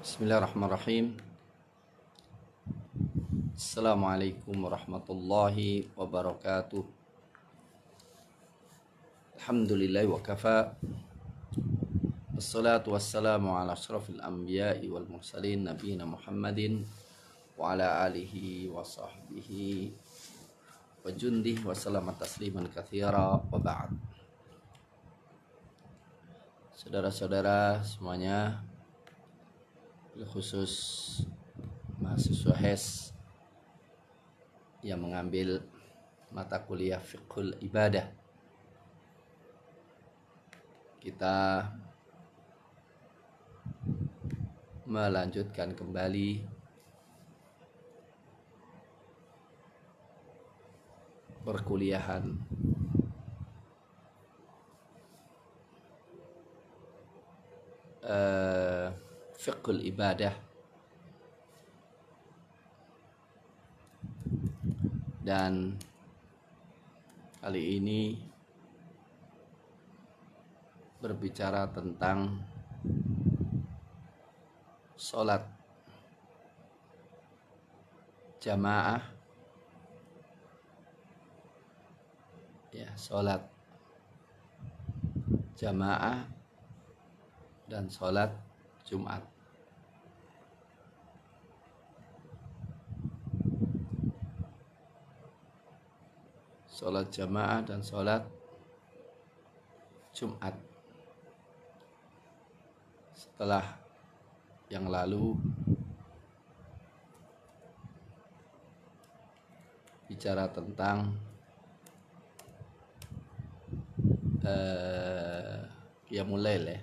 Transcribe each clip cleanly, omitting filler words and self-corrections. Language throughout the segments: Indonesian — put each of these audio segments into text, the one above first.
Bismillahirrahmanirrahim. Assalamualaikum warahmatullahi wabarakatuh. Alhamdulillahi wa kafa. Wassalatu wassalamu ala asyrafil anbiya'i wal mursalin nabiyina Muhammadin wa ala alihi wa sahbihi wa jundihi wa sallama tasliman katsira wa ba'd. Saudara-saudara semuanya, khusus mahasiswa HES yang mengambil mata kuliah fiqhul ibadah, kita melanjutkan kembali perkuliahan fiqhul ibadah, dan kali ini berbicara tentang sholat jamaah, sholat jamaah dan sholat Jumat. Sholat jamaah dan sholat Jumat. Setelah yang lalu bicara tentang qiyamul lail,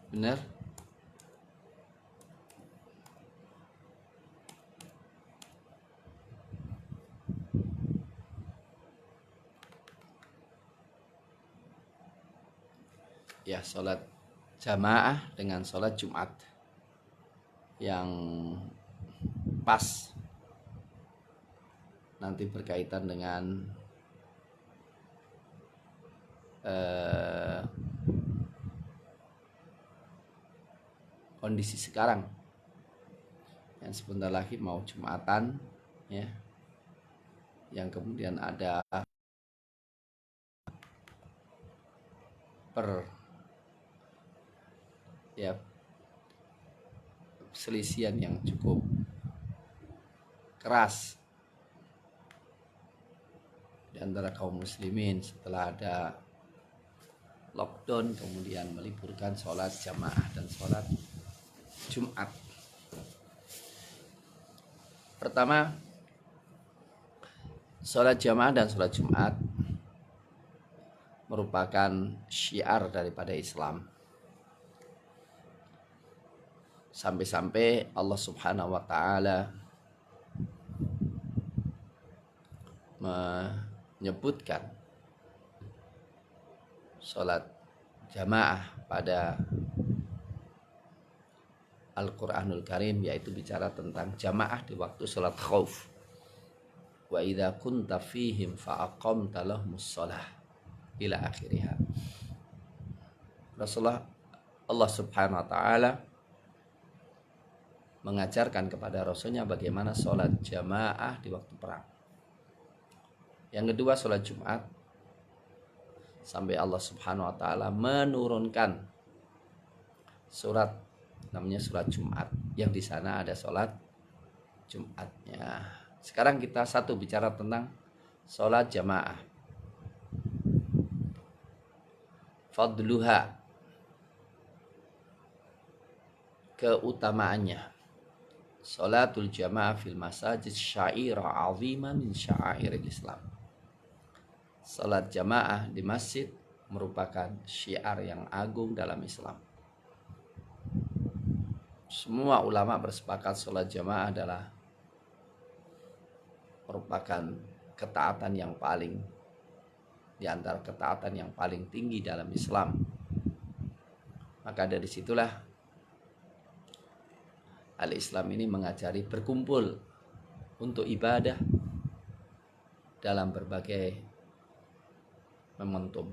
benar? Ya, sholat jamaah dengan sholat Jumat yang pas nanti berkaitan dengan kondisi sekarang yang sebentar lagi mau Jumatan, yang kemudian ada perselisihan yang cukup keras di antara kaum muslimin setelah ada lockdown, kemudian meliburkan sholat jamaah dan sholat Jumat. Pertama, sholat jamaah dan sholat Jumat merupakan syiar daripada Islam. Sampai-sampai Allah Subhanahu wa ta'ala menyebutkan sholat jamaah pada Al-Quranul Karim, yaitu bicara tentang jamaah di waktu sholat khauf. Wa idza kunta fihim fa'aqamta lahumus shalah ila akhirih. Rasulullah, Allah Subhanahu wa ta'ala mengajarkan kepada Rasulnya bagaimana sholat jamaah di waktu perang. Yang kedua, sholat Jumat, sampai Allah Subhanahu wa ta'ala menurunkan surat namanya surat Jumat, yang di sana ada sholat Jumatnya. Sekarang kita bicara tentang sholat jamaah. Fadluha, keutamaannya. Sholatul jamaah fil masajid syairah azimah min syairil Islam. Sholat jamaah di masjid merupakan syiar yang agung dalam Islam. Semua ulama bersepakat sholat jamaah adalah merupakan ketaatan yang paling, di antara ketaatan yang paling tinggi dalam Islam. Maka dari situlah Al-Islam ini mengajari berkumpul untuk ibadah dalam berbagai momentum.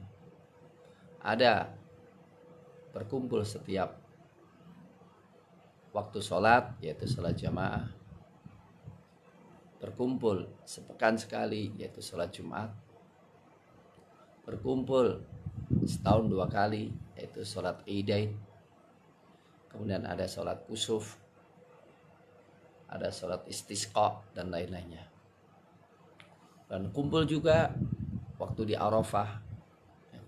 Ada berkumpul setiap waktu sholat, yaitu sholat jamaah. Berkumpul sepekan sekali, yaitu sholat Jumat. Berkumpul setahun 2 kali, yaitu sholat Idain. Kemudian ada sholat kusuf, ada sholat istisqa, dan lain-lainnya. Dan kumpul juga waktu di Arafah,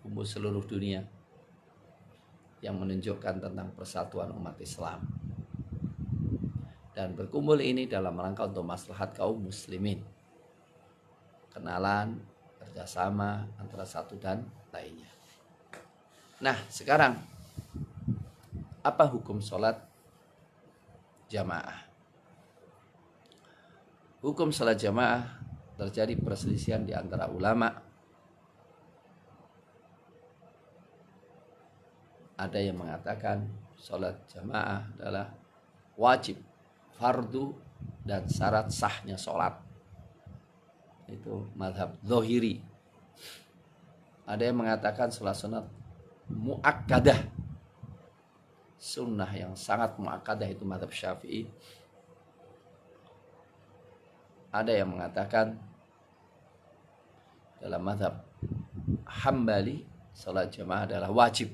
kumpul seluruh dunia, yang menunjukkan tentang persatuan umat Islam. Dan berkumpul ini dalam rangka untuk maslahat kaum muslimin, kenalan, kerjasama antara satu dan lainnya. Nah, sekarang apa hukum sholat jamaah? Hukum sholat jamaah terjadi perselisihan di antara ulama. Ada yang mengatakan sholat jamaah adalah wajib, fardu, dan syarat sahnya sholat. Itu mazhab Zahiri. Ada yang mengatakan sholat sunat muakkadah, sunnah yang sangat muakkadah, itu mazhab Syafi'i. Ada yang mengatakan dalam mazhab Hambali sholat jamaah adalah wajib,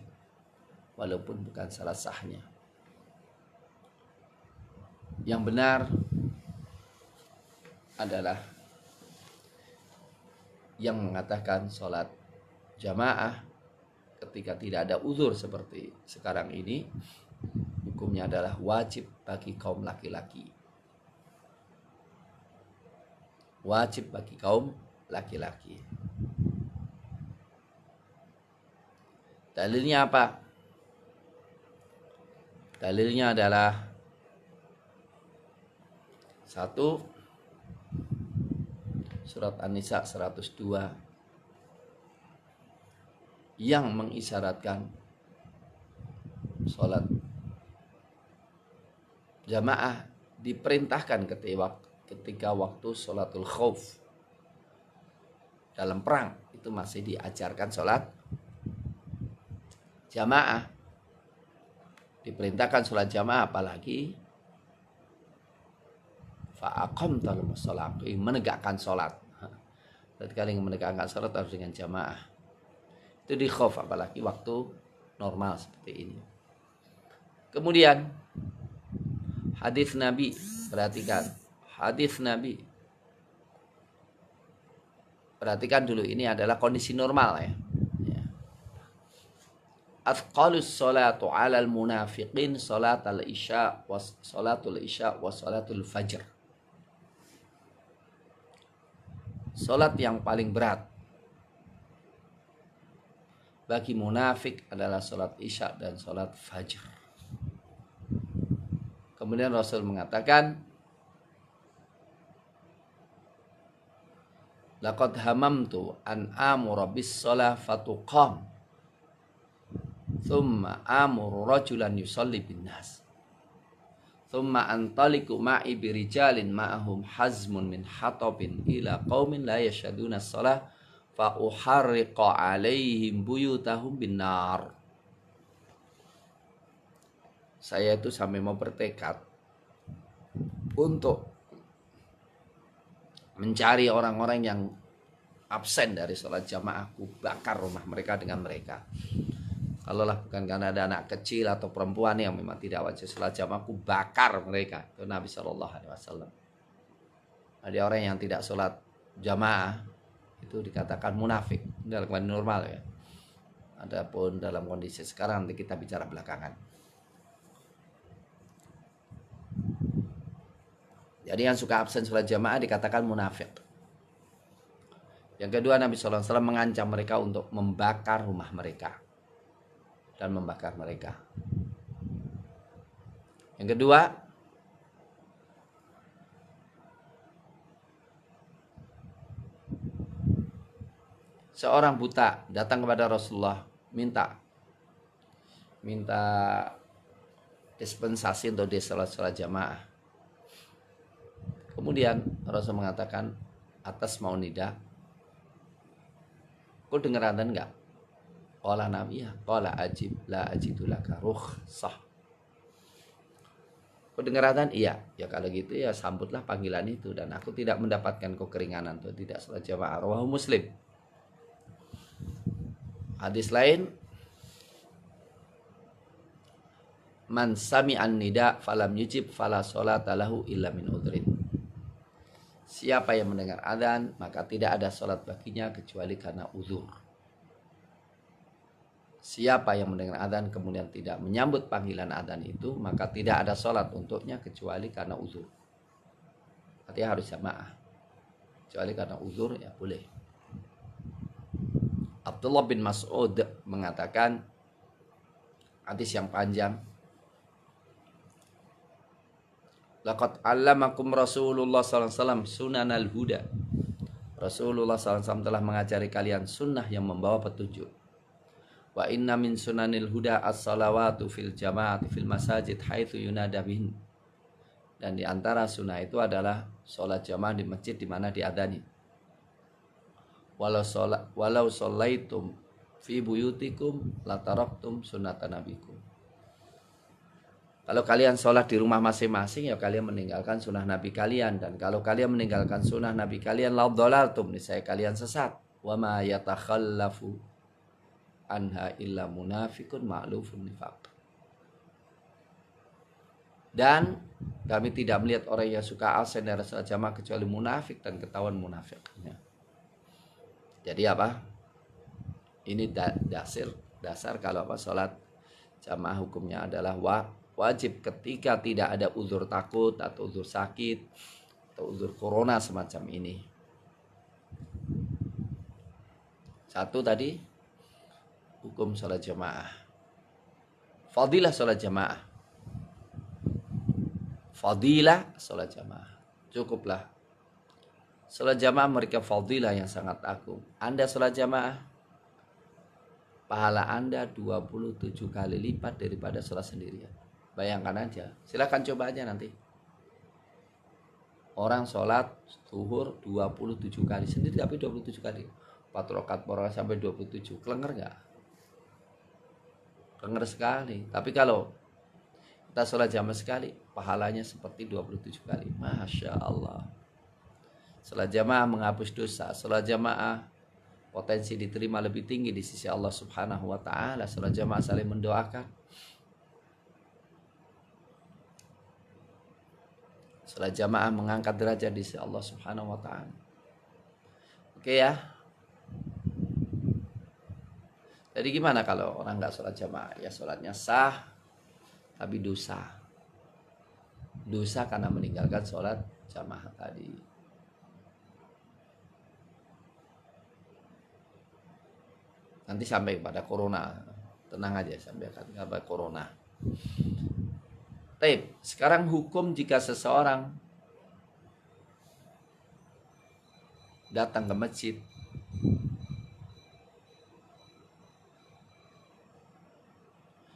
walaupun bukan syarat sahnya. Yang benar adalah yang mengatakan sholat jamaah ketika tidak ada uzur seperti sekarang ini, hukumnya adalah wajib bagi kaum laki-laki. Wajib bagi kaum laki-laki. Dalilnya apa? Dalilnya adalah satu, surat An-Nisa 102 yang mengisyaratkan sholat jamaah diperintahkan ketika waktu sholatul khauf. Dalam perang itu masih diajarkan sholat jamaah. Diperintahkan sholat jamaah, apalagi fa'aqamtal sholat, menegakkan sholat. Ketika menegakkan sholat harus dengan jamaah. Itu di khauf, apalagi waktu normal seperti ini. Kemudian hadis Nabi, perhatikan hadis Nabi. Perhatikan dulu, ini adalah kondisi normal ya. Afqalus salatu 'alal munafiqin salatul isya wa salatul fajr. Salat yang paling berat bagi munafik adalah salat isya dan salat fajr. Kemudian Rasul mengatakan, laqad hamamtu an amura bis shalah fatuqam thumma amuru rajulan yusalli bin nas thumma antaliku ma'i birijalin ma'ahum hazmun min hatabin ila qaumin la yashaduna shalah fa uharriqa alaihim buyutahum bin nar. Saya itu sampai mau bertekad untuk mencari orang-orang yang absen dari sholat jamaah, aku bakar rumah mereka dengan mereka. Kalaulah bukan karena ada anak kecil atau perempuan yang memang tidak wajib sholat jamaah, aku bakar mereka. Itu Nabi SAW. Ada orang yang tidak sholat jamaah itu dikatakan munafik dalam kondisi normal ya. Adapun dalam kondisi sekarang nanti kita bicara belakangan. Jadi yang suka absen sholat jamaah dikatakan munafik. Yang kedua, Nabi SAW mengancam mereka untuk membakar rumah mereka dan membakar mereka. Yang kedua, seorang buta datang kepada Rasulullah minta dispensasi untuk dia sholat jamaah. Kemudian Rasul mengatakan, atas mau nida, Kau dengar adzan enggak? Qala Nabi ya, qala ajib la ajidu laka rukhsah. Kau dengar adzan? Iya. Ya kalau gitu ya sambutlah panggilan itu, dan aku tidak mendapatkan kekeringanan untuk tidak salat jamaah. Rawahu Muslim. Hadis lain, man sami'an nida falam yujib fala sholata lahu illa min udhrin. Siapa yang mendengar adzan maka tidak ada salat baginya kecuali karena uzur. Siapa yang mendengar adzan kemudian tidak menyambut panggilan adzan itu, maka tidak ada sholat untuknya kecuali karena uzur. Artinya harus jamaah. Kecuali karena uzur ya boleh. Abdullah bin Mas'ud mengatakan, hadis yang panjang, laqad 'allamakum Rasulullah sallallahu alaihi wasallam sunanal huda. Rasulullah sallallahu alaihi wasallam telah mengajari kalian sunnah yang membawa petunjuk. Wa inna min sunanil huda as-salawatu fil jama'ati fil masajid haitsu yunada bihin. Dan di antara sunnah itu adalah salat jamaah di masjid di mana diadzani. Walau shallaitum fi buyutikum la taraktum sunnatan nabikum. Kalau kalian sholat di rumah masing-masing ya kalian meninggalkan sunnah nabi kalian, dan kalau kalian meninggalkan sunnah nabi kalian la dhalaltum, niscaya kalian sesat. Wa ma yatakhallafu anha illa munafikun ma'lufun nifaq. Dan kami tidak melihat orang yang suka absen dari salat jamaah kecuali munafik dan ketahuan munafiknya. Jadi apa? Ini dasar kalau apa salat jamaah hukumnya adalah wajib ketika tidak ada uzur takut atau uzur sakit atau uzur corona semacam ini. Satu tadi hukum sholat jamaah. Fadilah sholat jamaah. Fadilah sholat jamaah. Cukuplah. Sholat jamaah mereka fadilah yang sangat agung. Anda sholat jamaah, pahala Anda 27 kali lipat daripada sholat sendirian. Bayangkan aja. Silakan coba aja nanti. Orang sholat zuhur 27 kali sendiri, tapi 27 kali. 4 rakaat sampai 27. Kelenger nggak? Kelenger sekali. Tapi kalau kita sholat jamaah sekali, pahalanya seperti 27 kali. Masya Allah. Sholat jamaah menghapus dosa. Sholat jamaah potensi diterima lebih tinggi di sisi Allah Subhanahu wa ta'ala. Sholat jamaah saling mendoakan. Sholat jamaah mengangkat derajat di sisi Allah Subhanahu wa ta'ala. Oke ya. Jadi gimana kalau orang nggak sholat jamaah? Ya sholatnya sah, tapi dosa. Dosa karena meninggalkan sholat jamaah tadi. Nanti sampai pada corona. Tenang aja sampai pada corona. Baik, sekarang hukum jika seseorang datang ke masjid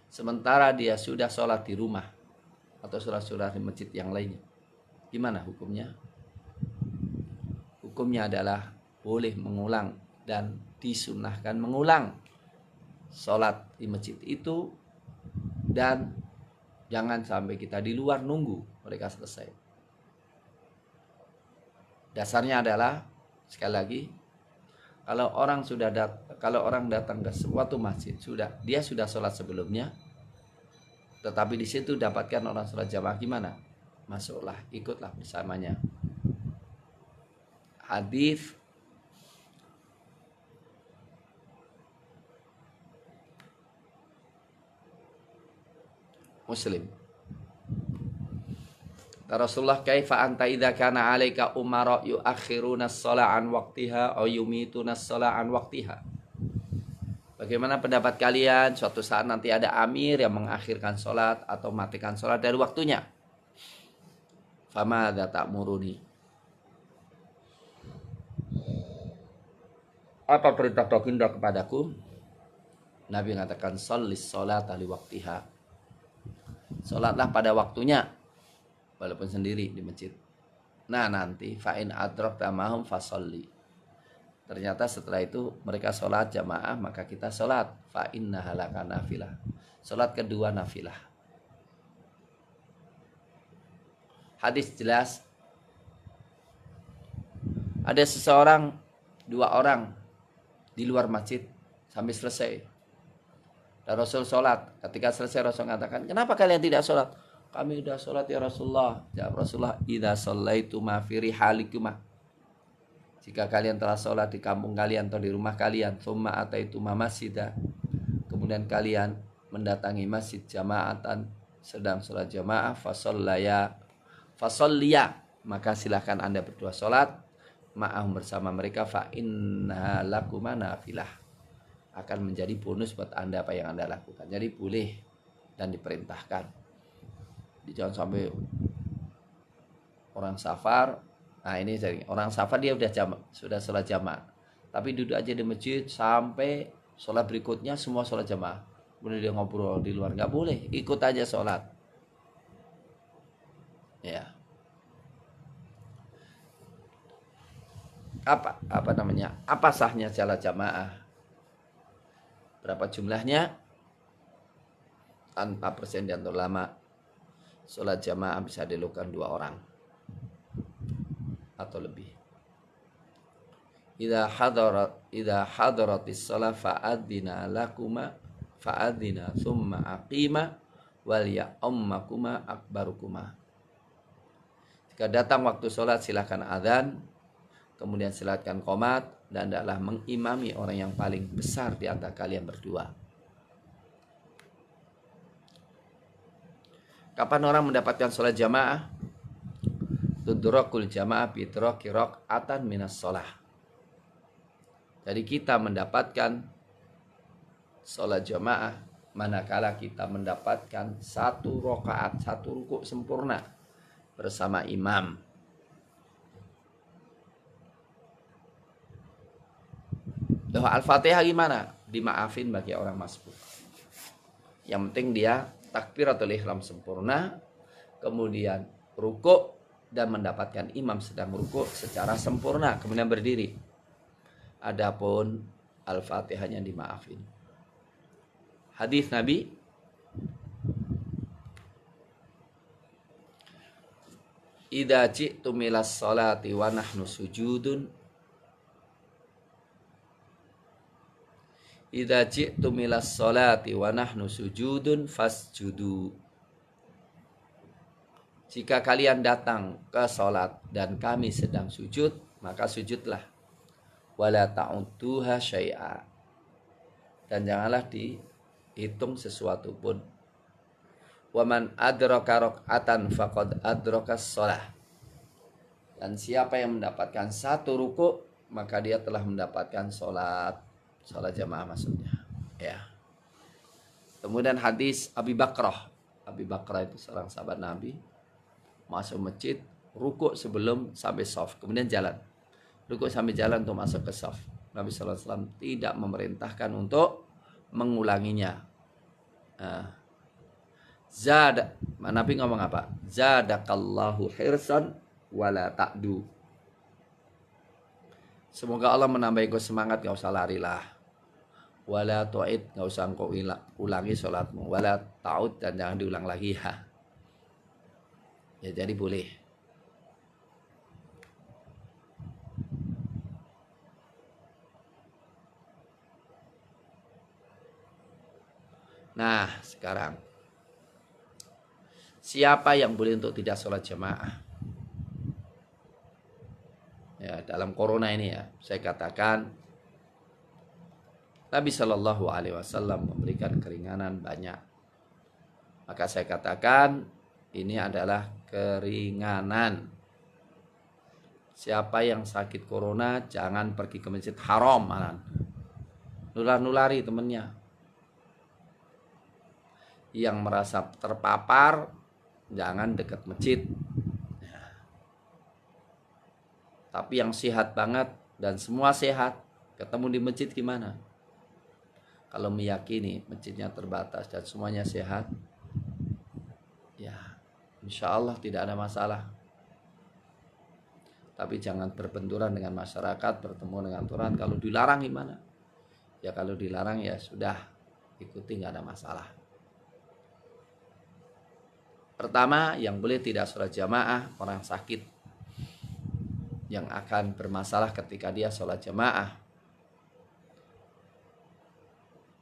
sementara dia sudah sholat di rumah atau sholat di masjid yang lainnya. Gimana hukumnya? Hukumnya adalah boleh mengulang dan disunahkan mengulang sholat di masjid itu, dan jangan sampai kita di luar nunggu mereka selesai. Dasarnya adalah, sekali lagi, kalau orang datang ke suatu masjid, dia sudah sholat sebelumnya, tetapi di situ dapatkan orang sholat jamaah, gimana? Masuklah, ikutlah bersamanya. Hadis Muslim. Rasulullah, kaifa anta idza kana 'alaika umara yuakhiruna as-shalah an waqtiha aw yumituna as-shalah an waqtiha. Bagaimana pendapat kalian suatu saat nanti ada amir yang mengakhirkan sholat atau matikan sholat dari waktunya? Famadza ta'muruni? Apa perintah baginda kepadaku? Nabi mengatakan, shollis sholata li waqtiha. Sholatlah pada waktunya, walaupun sendiri di masjid. Nah nanti fa'in adrakta mahum fasolli. Ternyata setelah itu mereka sholat jamaah, maka kita sholat. Fa innaha laka nafilah. Sholat kedua nafilah. Hadis jelas. Ada seseorang, 2 orang di luar masjid sampai selesai. Dan Rasul sholat. Ketika selesai Rasul mengatakan, kenapa kalian tidak sholat? Kami sudah sholat ya Rasulullah. Jawab Rasulullah, idza shallaituma fi rihalikuma. Jika kalian telah sholat di kampung kalian atau di rumah kalian, tsumma ataituma masjidah, kemudian kalian mendatangi masjid jama'atan, sedang sholat jamaah, fasolliya, maka silahkan Anda berdua sholat ma'ahum bersama mereka, fa inna lakuma nafilah, akan menjadi bonus buat Anda apa yang Anda lakukan. Jadi boleh dan diperintahkan. Jangan sampai orang safar. Nah ini jadi orang safar dia sudah sholat jamaah, tapi duduk aja di masjid sampai sholat berikutnya semua sholat jamaah. Kemudian dia ngobrol di luar, nggak boleh, ikut aja sholat. Ya. Apa namanya? Apa sahnya sholat jamaah? Berapa jumlahnya? Tanpa persendian ulama, sholat jamaah bisa dilakukan 2 orang atau lebih. Idza hadaratis shalah fa'adzina lakuma fa'adzina tsumma aqima wal ya'ummakuma akbarukuma. Jika datang waktu sholat silakan adzan, kemudian silakan qomat, dan hendaklah mengimami orang yang paling besar di antara kalian berdua. Kapan orang mendapatkan sholat jamaah? Tudrakul jamaah bidraki raq'atan minas sholah. Jadi kita mendapatkan sholat jamaah manakala kita mendapatkan 1 rakaat, 1 rukuk sempurna bersama imam. Doa Al-Fatihah gimana? Dimaafin bagi orang masbuk. Yang penting dia takbiratul ihram sempurna, kemudian rukuk dan mendapatkan imam sedang rukuk secara sempurna, kemudian berdiri. Adapun Al-Fatihahnya dimaafin. Hadis Nabi, idza ji'tum ilas salati wa nahnu sujudun, idza ji'tum ilas salati wa nahnu sujudun fasjudu. Jika kalian datang ke sholat dan kami sedang sujud, maka sujudlah. Wala ta'udduha syai'a. Dan janganlah dihitung sesuatu pun. Wa man adraka rak'atan faqad adrakas shalah. Dan siapa yang mendapatkan 1 rukuk, maka dia telah mendapatkan sholat jamaah maksudnya. Ya. Kemudian hadis Abi Bakrah. Abi Bakrah itu seorang sahabat Nabi. Masuk masjid, rukuk sebelum sampai shaf, kemudian jalan. Rukuk sampai jalan untuk masuk ke shaf. Nabi SAW tidak memerintahkan untuk mengulanginya. Nabi ngomong apa? Zadakallahu hirsan wala ta'du. Semoga Allah menambah engkau semangat, gak usah larilah. Wala tu'id, gak usah engkau ulangi sholatmu. Wala ta'ud, dan jangan diulang lagi. Ya jadi boleh. Nah sekarang, siapa yang boleh untuk tidak sholat jamaah? Ya dalam corona ini ya, saya katakan Nabi Shallallahu Alaihi Wasallam memberikan keringanan banyak. Maka saya katakan ini adalah keringanan. Siapa yang sakit corona jangan pergi ke masjid haram, nular-nulari temennya. Yang merasa terpapar jangan dekat masjid. Tapi yang sehat banget dan semua sehat ketemu di masjid gimana? Kalau meyakini masjidnya terbatas dan semuanya sehat, ya insya Allah tidak ada masalah. Tapi jangan berbenturan dengan masyarakat, bertemu dengan Tuhan. Kalau dilarang gimana? Ya kalau dilarang ya sudah, ikuti, nggak ada masalah. Pertama, yang boleh tidak sholat jamaah orang sakit yang akan bermasalah ketika dia sholat jamaah.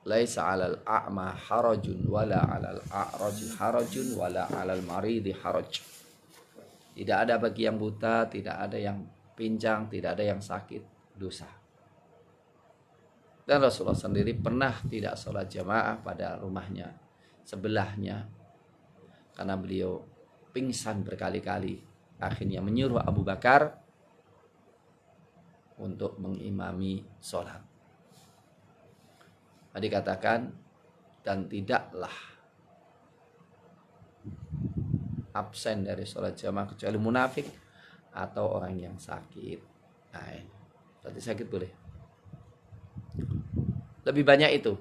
Laisa 'alal a'ma harajun wala 'alal a'raji harajun wala 'alal maridi haraj. Tidak ada bagi yang buta, tidak ada yang pincang, tidak ada yang sakit dosa. Dan Rasulullah sendiri pernah tidak sholat jamaah pada rumahnya sebelahnya karena beliau pingsan berkali-kali. Akhirnya menyuruh Abu Bakar untuk mengimami sholat. Dikatakan, dan tidaklah absen dari sholat jamaah kecuali munafik atau orang yang sakit. Nah, berarti sakit boleh. Lebih banyak itu.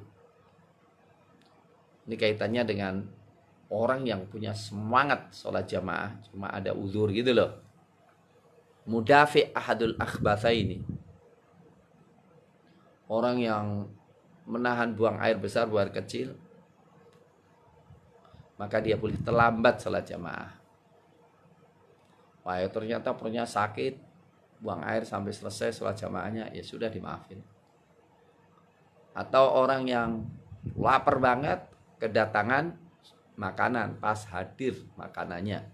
Ini kaitannya dengan orang yang punya semangat sholat jamaah, cuma ada uzur gitu loh. Mudafi ahadul akhbatha ini. Orang yang menahan buang air besar, buang air kecil, maka dia boleh terlambat sholat jamaah. Wah, ternyata perutnya sakit, buang air sampai selesai sholat jamaahnya, ya sudah dimaafin. Atau orang yang lapar banget, kedatangan makanan, pas hadir makanannya,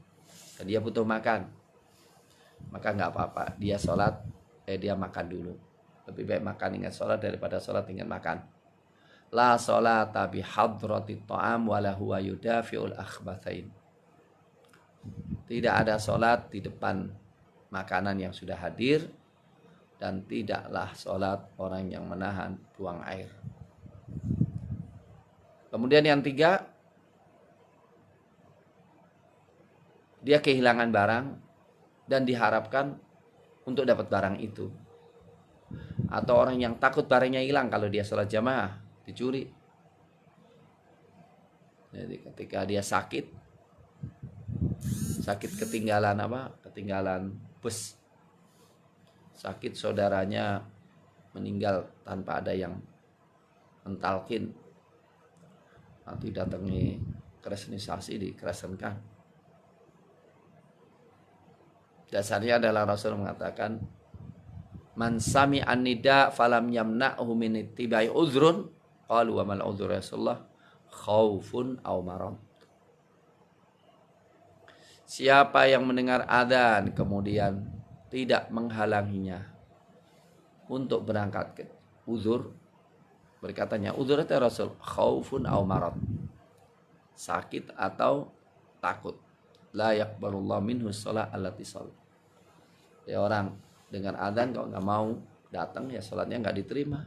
dan dia butuh makan, maka nggak apa-apa, dia sholat, dia makan dulu. Lebih baik makan ingat sholat daripada sholat ingat makan. La sholata bihadratit ta'am wala huwa yudafi'ul akhbathain. Tidak ada sholat di depan makanan yang sudah hadir, dan tidaklah sholat orang yang menahan buang air. Kemudian yang tiga, dia kehilangan barang dan diharapkan untuk dapat barang itu. Atau orang yang takut barangnya hilang kalau dia sholat jamaah, dicuri. Jadi ketika dia sakit ketinggalan ketinggalan bus, sakit saudaranya meninggal tanpa ada yang mentalkin, nanti datangi kresnisasi, dikresenkan. Dasarnya adalah Rasul mengatakan, man sami'an nida falam yamna'hu min ittiba'i uzrun, qalu wa mal uzru Rasulullah, khaufun aw marad. Siapa yang mendengar adzan kemudian tidak menghalanginya untuk berangkat ke uzur, berkatanya uzur itu Rasul, khaufun aw marad, sakit atau takut, la yaqbalullahu minhu shalah allati shall. Ya, orang dengar adzan kalau nggak mau datang, ya sholatnya nggak diterima,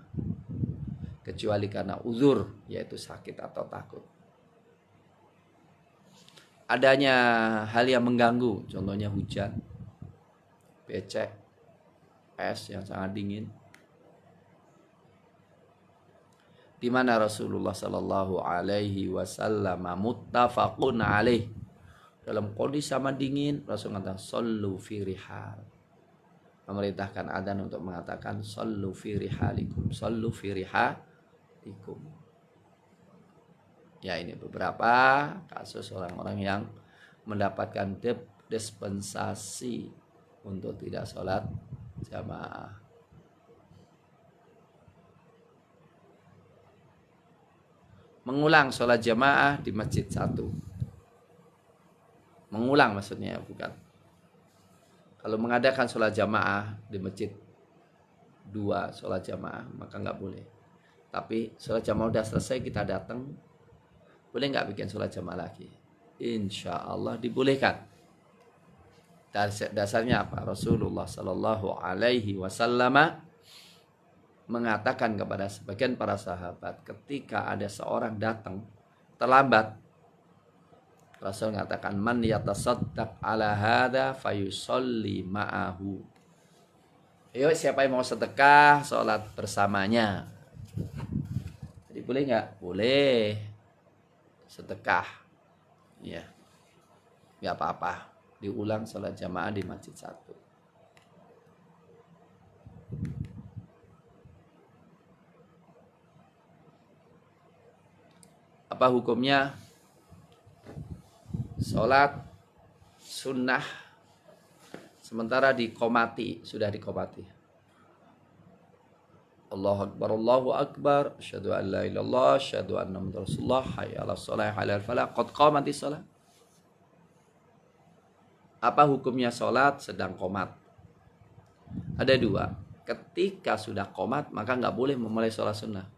kecuali karena uzur, yaitu sakit atau takut. Adanya hal yang mengganggu, contohnya hujan, becek, es yang sangat dingin, di mana Rasulullah Shallallahu Alaihi Wasallam muttafaqun alaih, dalam kondisi sama dingin, Rasul mengatakan sallu fi rihal, memerintahkan adzan untuk mengatakan sallu fi rihalikum, sallu fi rihalikum. Ya, ini beberapa kasus orang-orang yang mendapatkan dispensasi untuk tidak sholat jamaah. Mengulang sholat jamaah di masjid satu. Mengulang maksudnya, bukan. Kalau mengadakan sholat jamaah di masjid 2 sholat jamaah, maka nggak boleh. Tapi sholat jamaah udah selesai, kita datang, boleh nggak bikin sholat jamaah lagi? Insya Allah dibolehkan. Dasarnya apa? Rasulullah Sallallahu Alaihi Wasallam mengatakan kepada sebagian para sahabat, ketika ada seorang datang terlambat, Rasul mengatakan, man yatasaddaq ala hadza fayusalli ma'ahu. Ayo, siapa yang mau sedekah, sholat bersamanya. Jadi boleh nggak? Boleh. Sedekah, ya, nggak apa-apa. Diulang sholat jamaah di masjid satu. Apa hukumnya sholat sunnah sementara sudah dikomati? Allahu Akbar, Allahu Akbar, asyhadu an la ilaha illallah, asyhadu anna muhammadar rasulullah, hayya 'alas shalah, hayya 'alal falah, qad qamatis shalah. Apa hukumnya sholat sedang qomat? Ada dua. Ketika sudah qomat maka nggak boleh memulai sholat sunnah.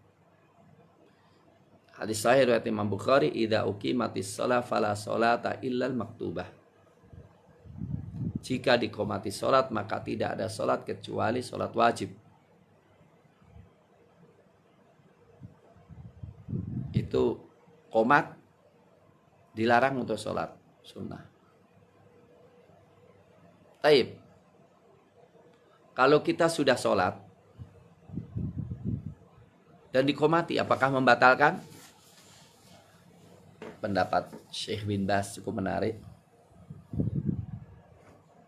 Hadis sahih riwayat Imam Bukhari, idza uqimatis shalah fala sholata illal maktubah. Jika dikomati sholat maka tidak ada sholat kecuali sholat wajib. Itu qomat dilarang untuk sholat sunnah. Taib. Kalau kita sudah sholat dan dikomati, apakah membatalkan? Pendapat Syekh bin Baz cukup menarik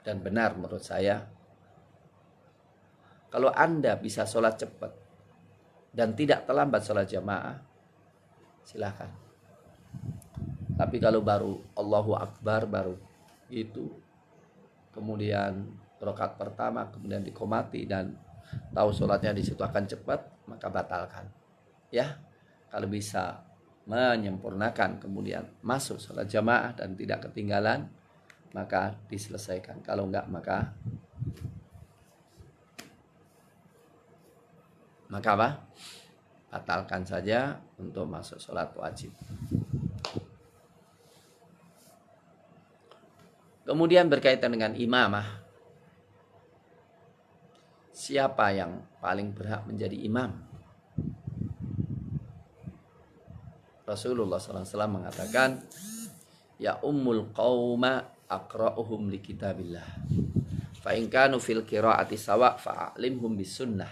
dan benar menurut saya. Kalau Anda bisa sholat cepat dan tidak terlambat sholat jamaah, silahkan. Tapi kalau baru Allahu Akbar, baru itu, kemudian rakaat pertama, kemudian dikomati dan tahu sholatnya di situ akan cepat, maka batalkan. Ya, kalau bisa menyempurnakan kemudian masuk sholat jamaah dan tidak ketinggalan, maka diselesaikan. Kalau enggak, maka apa? Batalkan saja untuk masuk sholat wajib. Kemudian berkaitan dengan imamah, siapa yang paling berhak menjadi imam? Rasulullah SAW mengatakan, ya ummul qauma aqra'uhum li kitabillah. Fa in kanu fil qira'ati sawa' fa'alimhum bis sunnah.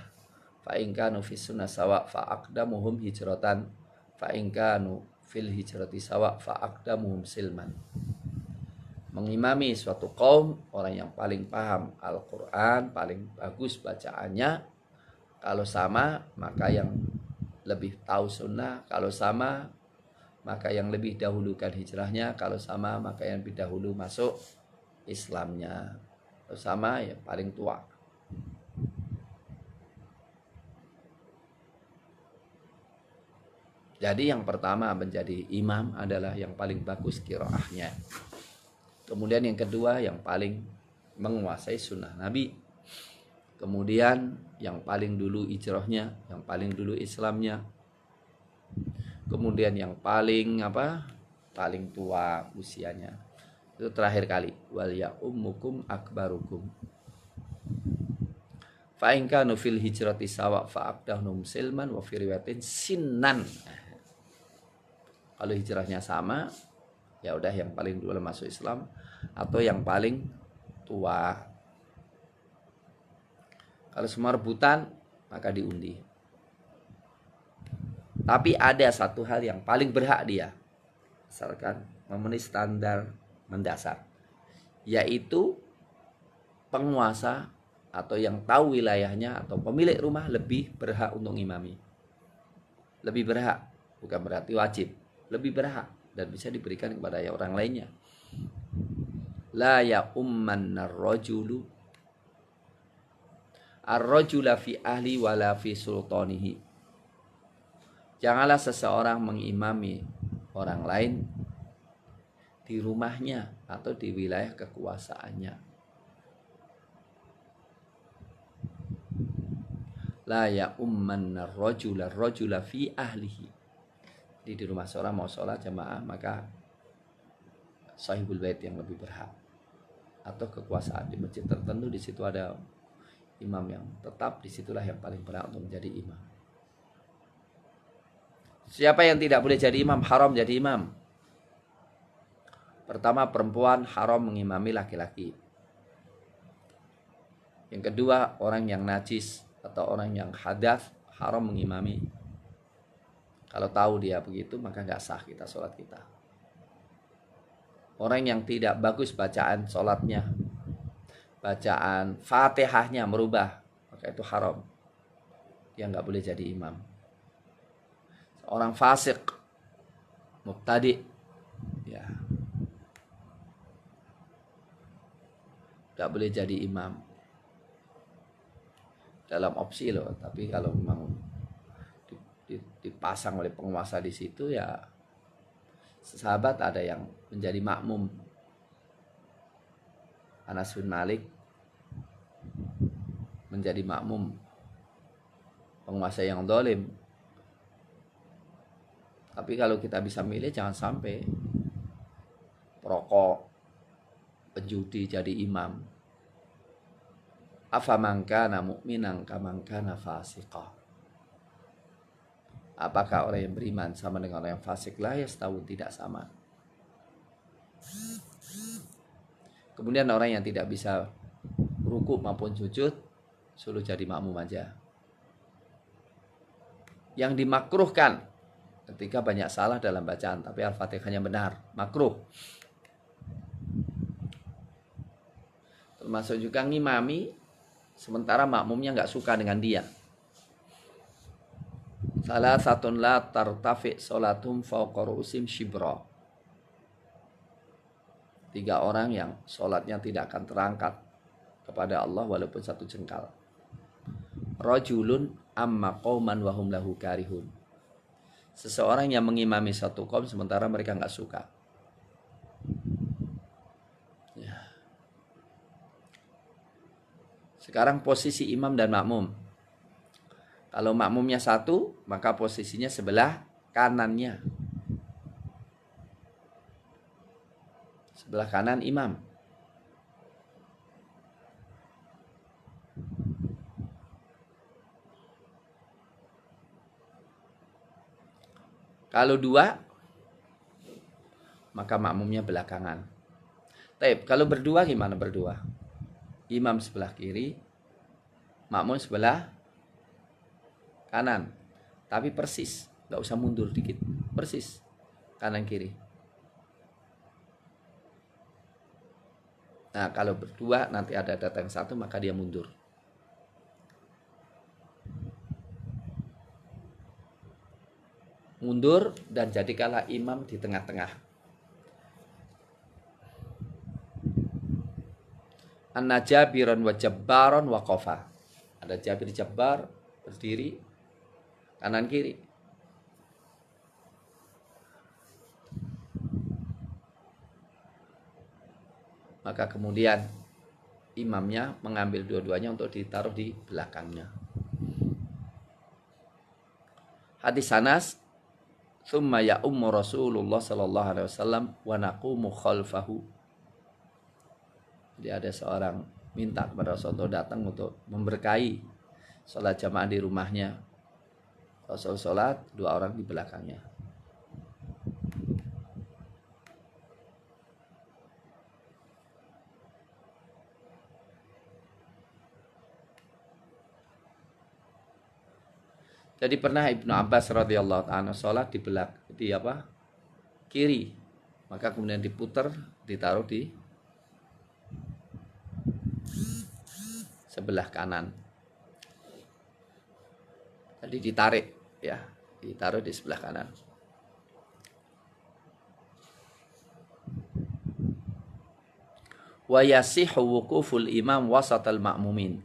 Fa in kanu fis sunnah sawa' fa'aqdamuhum hijratan. Fa in kanu fil hijrati sawa' fa'aqdamuhum silman. Mengimami suatu kaum, orang yang paling paham Al-Quran, paling bagus bacaannya. Kalau sama, maka yang lebih tahu sunnah. Kalau sama, maka yang lebih dahulukan hijrahnya. Kalau sama, maka yang lebih dahulu masuk Islamnya. Kalau sama, yang paling tua. Jadi yang pertama menjadi imam adalah yang paling bagus qiraahnya. Kemudian yang kedua yang paling menguasai sunnah Nabi. Kemudian yang paling dulu hijrahnya, yang paling dulu Islamnya. Kemudian yang paling paling tua usianya. Itu terakhir kali. Wal ya ummukum akbarukum. Fa in kanu fil hijrati sawa fa aqdahum silman wa fi riwayatin sinnan. Kalau hijrahnya sama, ya udah yang paling dulu masuk Islam atau yang paling tua. Kalau semua rebutan, maka diundi. Tapi ada satu hal yang paling berhak dia, asalkan memenuhi standar mendasar, yaitu penguasa atau yang tahu wilayahnya atau pemilik rumah lebih berhak untuk ngimami. Lebih berhak, bukan berarti wajib, lebih berhak dan bisa diberikan kepada orang lainnya. La ya umman ar-rajulu ar-rajula fi ahli wala fi sultanihi. Janganlah seseorang mengimami orang lain di rumahnya atau di wilayah kekuasaannya. La ya umman ar-rajula ar-rajula fi ahlihi. Di rumah seorang mau sholat jamaah, maka sahibul bait yang lebih berhak. Atau kekuasaan di masjid tertentu, di situ ada imam yang tetap, disitulah yang paling berhak untuk menjadi imam. Siapa yang tidak boleh jadi imam? Haram jadi imam. Pertama, perempuan haram mengimami laki-laki. Yang kedua, orang yang najis atau orang yang hadas haram mengimami. Kalau tahu dia begitu, maka nggak sah kita sholat kita. Orang yang tidak bagus bacaan sholatnya, bacaan fatihahnya merubah, maka itu haram. Dia nggak boleh jadi imam. Orang fasik mubtadi, ya, tidak boleh jadi imam dalam opsi loh. Tapi kalau memang dipasang oleh penguasa di situ, ya sahabat ada yang menjadi makmum. Anas bin Malik menjadi makmum penguasa yang zalim. Tapi kalau kita bisa milih, jangan sampai perokok, penjudi jadi imam. Afaman kana mu'minan kaman kana fasiqa. Apakah orang yang beriman sama dengan orang yang fasik? La yastawu, tidak sama. Kemudian orang yang tidak bisa ruku maupun sujud, suruh jadi makmum aja. Yang dimakruhkan ketika banyak salah dalam bacaan, tapi Al-Fatihahnya benar, makruh. Termasuk juga ngimami sementara makmumnya nggak suka dengan dia. Salah satun la tartafi sholatum fawqa ru'usim shibra. 3 orang yang sholatnya tidak akan terangkat kepada Allah walaupun 1 jengkal. Rajulun amma qauman wa hum lahu karihun. Seseorang yang mengimami satu kaum sementara mereka nggak suka. Ya. Sekarang posisi imam dan makmum. Kalau makmumnya 1, maka posisinya sebelah kanannya. Sebelah kanan imam. Kalau 2, maka makmumnya belakangan. Taib, kalau berdua gimana berdua? Imam sebelah kiri, makmum sebelah kanan. Tapi persis, nggak usah mundur dikit. Persis, kanan kiri. Nah, kalau berdua nanti ada datang 1, maka dia mundur. Mundur dan jadikanlah imam di tengah-tengah. Anna Jabiran wa Jabbaron wa Qafa. Ada Jabir Jabbar berdiri kanan kiri. Maka kemudian imamnya mengambil dua-duanya untuk ditaruh di belakangnya. Hadis Anas, "Tsumma ya'ummu Rasulullah sallallahu alaihi wasallam wa naqumu khalfahu." Jadi ada seorang minta kepada Rasulullah datang untuk memberkahi sholat jamaah di rumahnya. Rasul sholat, 2 orang di belakangnya. Jadi pernah Ibnu Abbas radhiyallahu anhu sholat di kiri, maka kemudian diputar, ditaruh di sebelah kanan. Jadi ditarik, ya, ditaruh di sebelah kanan. Wa yasihhu wuquful imam wasatal ma'mumin.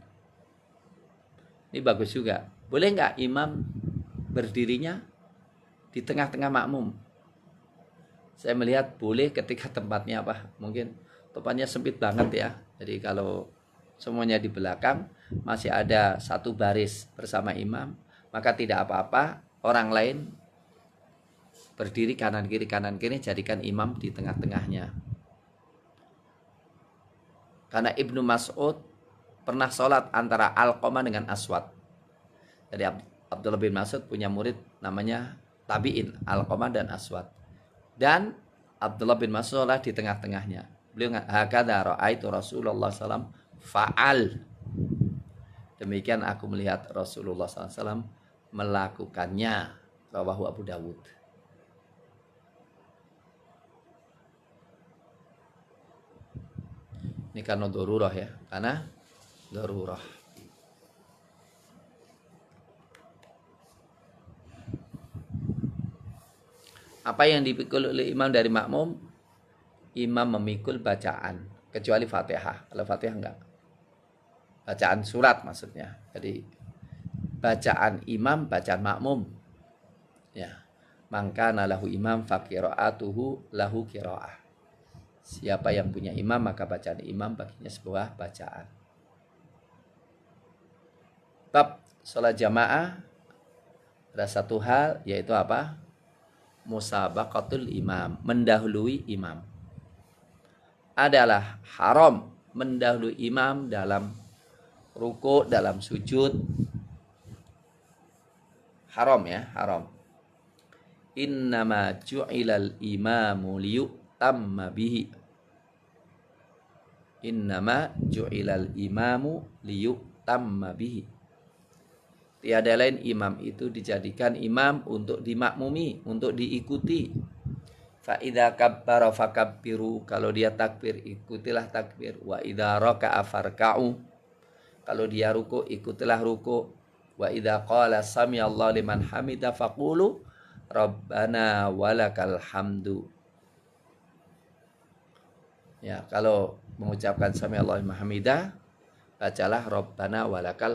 Ini bagus juga. Boleh nggak imam berdirinya di tengah-tengah makmum? Saya melihat boleh ketika tempatnya mungkin tempatnya sempit banget ya. Jadi kalau semuanya di belakang, masih ada 1 baris bersama imam, maka tidak apa-apa orang lain berdiri kanan kiri, jadikan imam di tengah-tengahnya. Karena Ibnu Mas'ud pernah sholat antara Alqamah dengan Aswad. Jadi Abdullah bin Mas'ud punya murid namanya tabi'in, Alqamah dan Aswad. Dan Abdullah bin Mas'ud sholat di tengah-tengahnya. Beliau hakadha ra'aitu Rasulullah SAW fa'al. Demikian aku melihat Rasulullah SAW melakukannya. Rawahu Abu Dawud. Ini karena darurah ya, karena darurah. Apa yang dipikul oleh imam dari makmum? Imam memikul bacaan, kecuali Fatihah. Kalau Fatihah enggak. Bacaan surat maksudnya. Jadi bacaan imam, bacaan makmum. Ya. Maka nalahu imam faqira'atuhu lahu qira'ah. Siapa yang punya imam maka bacaan imam baginya sebuah bacaan. Bab salat jamaah ada satu hal yaitu apa? Musabaqatul imam, mendahului imam. Adalah haram mendahului imam dalam ruku, dalam sujud. Haram ya, haram. Innama ju'ilal imamu liyutamma bihi. Innama ju'ilal imamu liyutamma bihi. Tiada lain imam itu dijadikan imam untuk dimakmumi, untuk diikuti. Fa idza kabbara fakabbiru, kalau dia takbir ikutilah takbir. Wa idza raka'a farka'u, kalau dia ruku ikutilah ruku. Wa idza qala samiallahu liman hamida faqulu rabbana walakal hamdu. Ya, kalau mengucapkan samiallahu liman hamida, bacalah rabbana walakal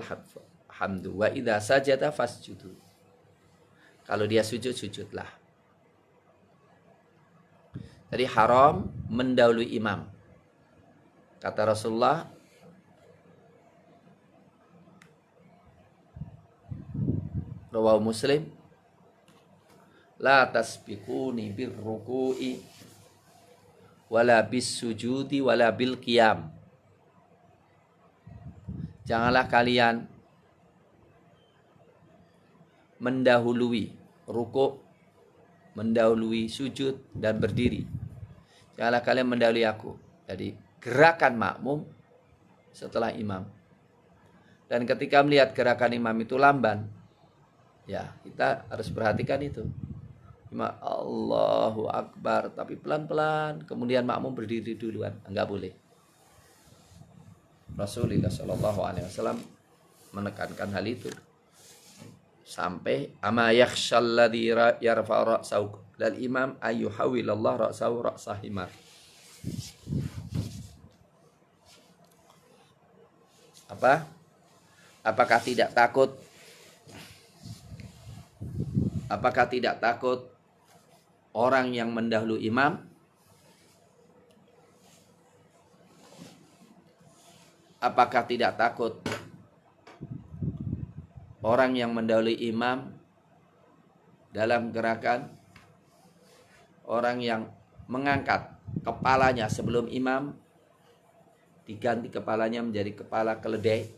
hamdu. Wa idza sajada fasjudu, kalau dia sujud, sujudlah. Jadi haram mendahului imam. Kata Rasulullah, rawahu Muslim, la tasbiquni birruku'i wala bis-sujudi wala bil qiyam. Janganlah kalian mendahului ruku', mendahului sujud dan berdiri. Janganlah kalian mendahului aku. Jadi gerakan makmum setelah imam. Dan ketika melihat gerakan imam itu lamban, ya kita harus perhatikan itu. Imam Allahu Akbar, tapi pelan-pelan. Kemudian makmum berdiri duluan, enggak boleh. Rasulullah SAW menekankan hal itu. Sampai ama yakhshalladzi yarfa ra'sahu lal imam ayyuhawilallah ra'sahu ra'sah himar. Apa? Apakah tidak takut? Apakah tidak takut orang yang mendahului imam? Apakah tidak takut orang yang mendahului imam dalam gerakan? Orang yang mengangkat kepalanya sebelum imam, diganti kepalanya menjadi kepala keledai,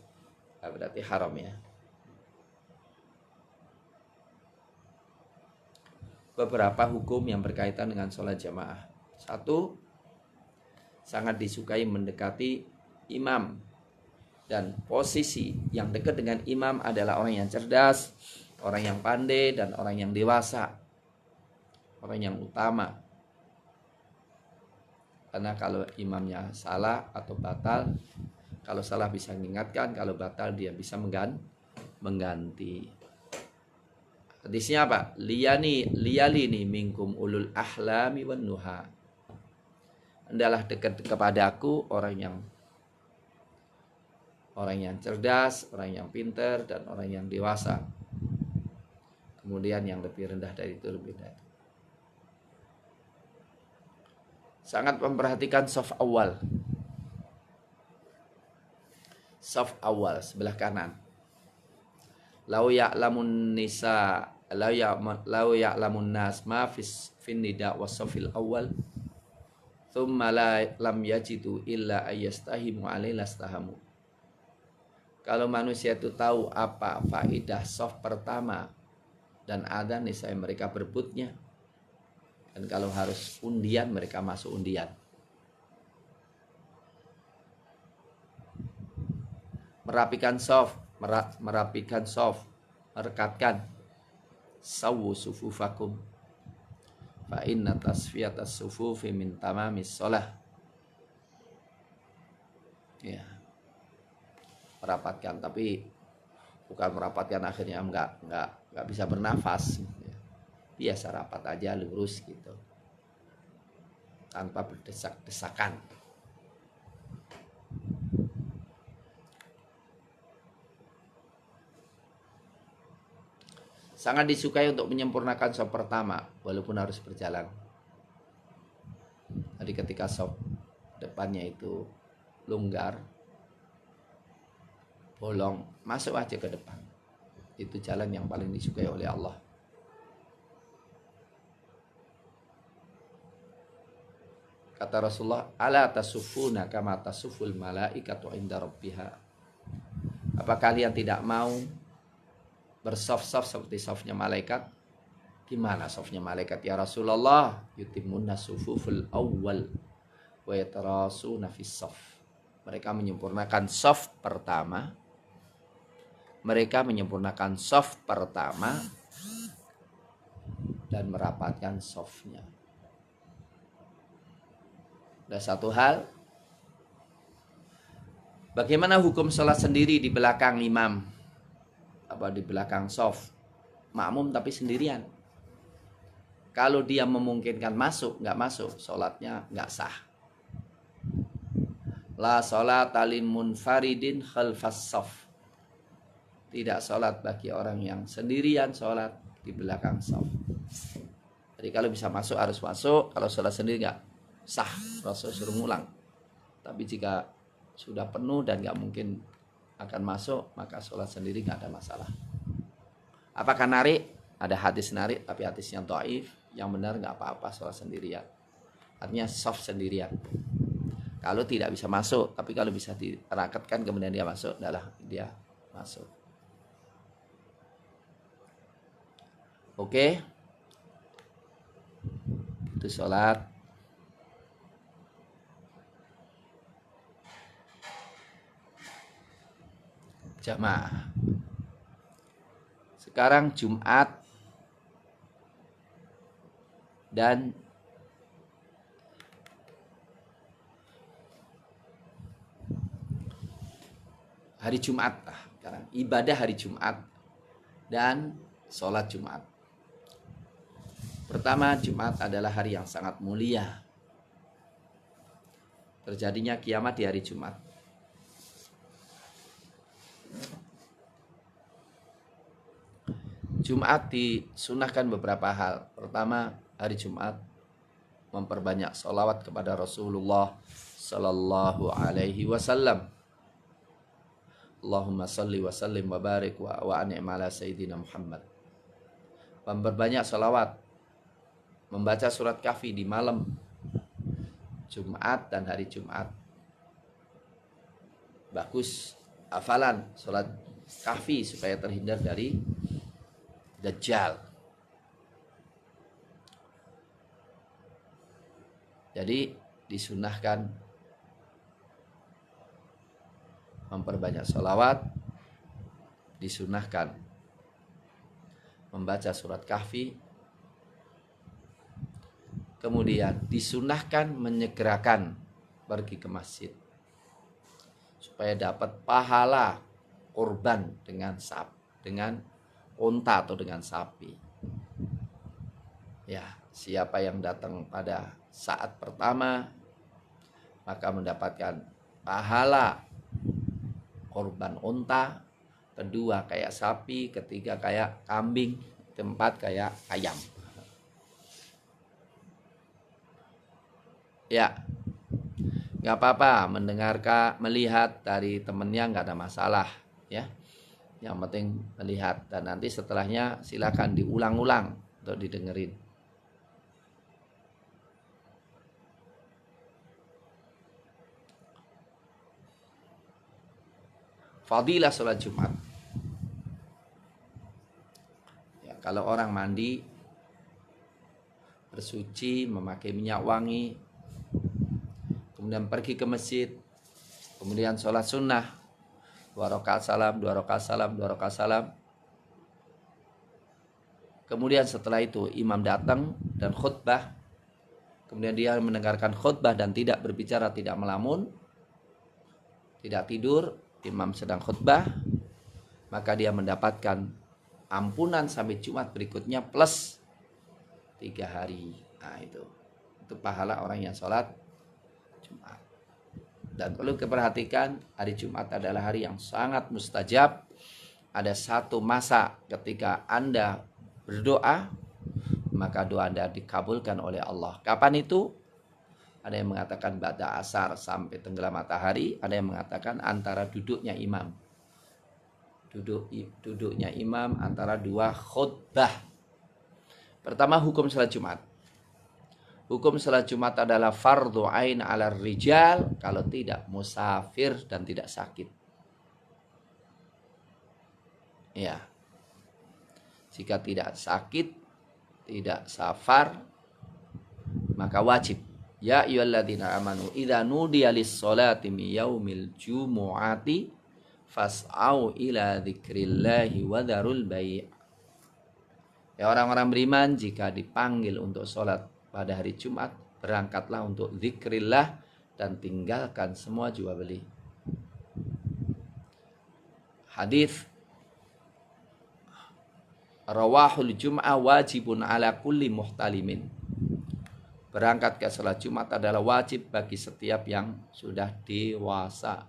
berarti haram ya. Beberapa hukum yang berkaitan dengan sholat jamaah. Satu, sangat disukai mendekati imam. Dan posisi yang dekat dengan imam adalah orang yang cerdas, orang yang pandai, dan orang yang dewasa. Orang yang utama. Karena kalau imamnya salah atau batal, kalau salah bisa mengingatkan, kalau batal dia bisa mengganti. Hadisnya apa? Liyalini minkum ulul ahlami wan nuha. Hendaklah dekat kepadaku orang yang cerdas, orang yang pintar, dan orang yang dewasa. Kemudian yang lebih rendah dari itu lebih dari itu. Sangat memperhatikan saf awal. Saf awal sebelah kanan. Lau ya'lamun nisa, lau ya'lamun nas ma fin nida wasafil awal, thumma lam yajidu illa ayyastahimu alaihi lastahamu. Kalau manusia itu tahu apa faidah saf pertama dan adzan, niscaya mereka berebutnya. Dan kalau harus undian, mereka masuk undian. Merapikan saf, merekatkan. Sawu sufufakum fa inna tasfiyatas sufufi min tamamis shalah. Ya. Merapatkan, tapi bukan merapatkan akhirnya enggak bisa bernafas. biasa rapat aja lurus gitu, tanpa berdesak-desakan. Sangat disukai untuk menyempurnakan saf pertama walaupun harus berjalan. Jadi ketika saf depannya itu longgar, bolong, masuk aja ke depan. Itu jalan yang paling disukai oleh Allah. Kata Rasulullah, ala tasufuna kama tasuful malaikatu inda rabbiha. Apa kalian tidak mau bersaf-saf seperti safnya malaikat? Gimana safnya malaikat ya Rasulullah? Yutimmunna sufuful awwal wa yatarasuna fis saf. Mereka menyempurnakan saf pertama. Mereka menyempurnakan saf pertama dan merapatkan safnya. Ada satu hal, bagaimana hukum sholat sendiri di belakang imam, di belakang saf, makmum tapi sendirian. Kalau dia memungkinkan masuk, nggak masuk, sholatnya nggak sah. La sholata lil munfaridin khalfas saf. Tidak sholat bagi orang yang sendirian sholat di belakang saf. Jadi kalau bisa masuk harus masuk, kalau sholat sendiri nggak sah, Rasul suruh ngulang. Tapi jika sudah penuh dan nggak mungkin akan masuk, maka sholat sendiri nggak ada masalah. Apakah narik? Ada hadis narik, tapi hadisnya dhaif. Yang benar nggak apa-apa sholat sendirian. Artinya saf sendirian. Kalau tidak bisa masuk, tapi kalau bisa dirakatkan kemudian dia masuk, adalah dia masuk. Oke, itu sholat jamaah. Sekarang Jumat dan hari Jumat sekarang ibadah hari Jumat dan sholat Jumat. Pertama, Jumat adalah hari yang sangat mulia. Terjadinya kiamat di hari Jumat. Jumat disunahkan beberapa hal. Pertama, hari Jumat memperbanyak sholawat kepada Rasulullah Sallallahu Alaihi Wasallam. Allahumma salli wa sallim wa barik wa an'im ala Sayyidina Muhammad. Memperbanyak sholawat. Membaca surat Kahfi di malam Jumat dan hari Jumat. Bagus hafalan surat Kahfi supaya terhindar dari Dajjal. Jadi disunahkan memperbanyak sholawat, disunahkan membaca surat Kahfi, kemudian disunahkan menyegerakan pergi ke masjid supaya dapat pahala kurban dengan unta atau dengan sapi. Ya, siapa yang datang pada saat pertama maka mendapatkan pahala kurban unta, kedua kayak sapi, ketiga kayak kambing, keempat kayak ayam. Ya, nggak apa-apa melihat dari temennya, nggak ada masalah ya. Yang penting melihat, dan nanti setelahnya silakan diulang-ulang untuk didengerin. Fadilah sholat Jumat. Ya, kalau orang mandi, bersuci, memakai minyak wangi, kemudian pergi ke masjid, kemudian sholat sunnah, 2 rakaat salam, 2 rakaat salam, 2 rakaat salam. Kemudian setelah itu imam datang dan khutbah, kemudian dia mendengarkan khutbah dan tidak berbicara, tidak melamun, tidak tidur, imam sedang khutbah, maka dia mendapatkan ampunan sampai Jumat berikutnya plus 3 hari. Nah itu pahala orang yang sholat Jumat. Dan perlu diperhatikan, hari Jumat adalah hari yang sangat mustajab. Ada satu masa ketika Anda berdoa, maka doa Anda dikabulkan oleh Allah. Kapan itu? Ada yang mengatakan ba'da asar sampai tenggelam matahari, ada yang mengatakan antara duduknya imam. Duduknya imam antara 2 khutbah. Pertama, hukum salat Jumat. Hukum salat Jumat adalah fardhu ain 'ala rijal kalau tidak musafir dan tidak sakit. Ya. Jika tidak sakit, tidak safar, maka wajib. Ya ayyuhalladzina amanu idza nudiya lis-sholati min yaumil jumu'ati fas'au ila dzikrillahi wa dzarul bai'. Ya orang-orang beriman, jika dipanggil untuk sholat pada hari Jumat, berangkatlah untuk zikrillah dan tinggalkan semua jual beli. Hadis rawahul jum'ah wajibun ala kulli muhtalimin. Berangkat ke salat Jumat adalah wajib bagi setiap yang sudah dewasa.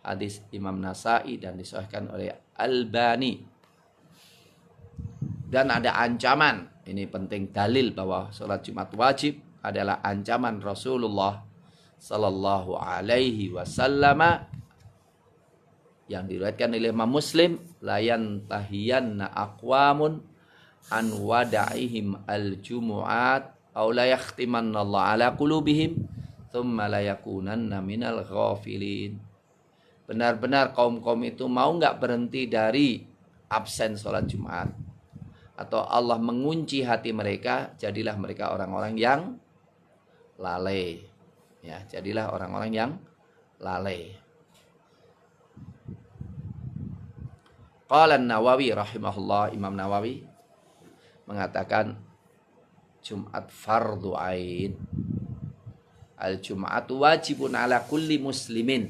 Hadis Imam Nasai dan disahihkan oleh Albani. Dan ada ancaman, ini penting dalil bahwa sholat Jumat wajib adalah ancaman Rasulullah Sallallahu Alaihi Wasallam yang diriwayatkan oleh Imam Muslim, layan tahiyanna aqwamun an wada'ihim al-jumu'at aw la yakhtimanna Allah ala qulubihim thumma la yakunanna minal ghafilin. Benar-benar kaum-kaum itu mau enggak berhenti dari absen sholat Jumat, atau Allah mengunci hati mereka, jadilah mereka orang-orang yang lalai. Ya, jadilah orang-orang yang lalai. Qala An-Nawawi rahimahullah, Imam Nawawi mengatakan Jumat fardhu ain. Al-Jum'atu wajibun ala kulli muslimin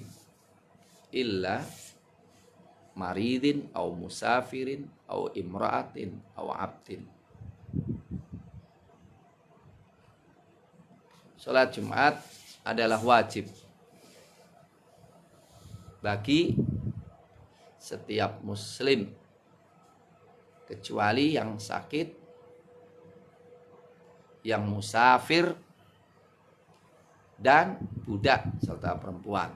illa maridin au musafirin au imra'atin au abdin. Salat Jumat adalah wajib bagi setiap muslim kecuali yang sakit, yang musafir, dan budak serta perempuan.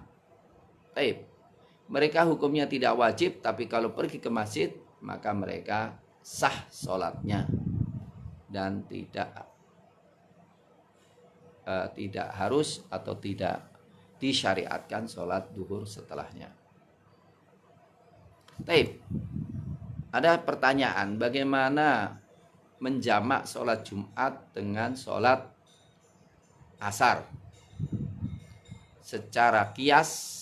Baik. Mereka hukumnya tidak wajib, tapi kalau pergi ke masjid maka mereka sah sholatnya dan tidak harus atau tidak disyariatkan sholat duhur setelahnya. Baik. Ada pertanyaan, bagaimana menjamak sholat Jumat dengan sholat asar? Secara kias,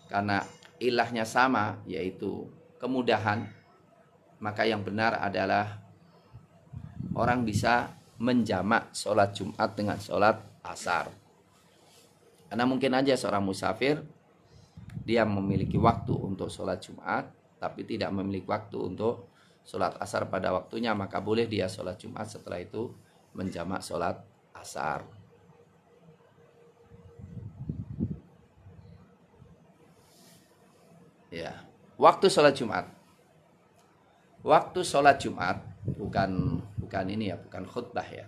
karena ilahnya sama, yaitu kemudahan, maka yang benar adalah orang bisa menjamak sholat Jumat dengan sholat asar. Karena mungkin aja seorang musafir, dia memiliki waktu untuk sholat Jumat, tapi tidak memiliki waktu untuk sholat asar pada waktunya, maka boleh dia sholat Jumat setelah itu menjamak sholat asar. Ya, waktu sholat Jumat. Waktu sholat Jumat bukan ini ya, bukan khutbah ya.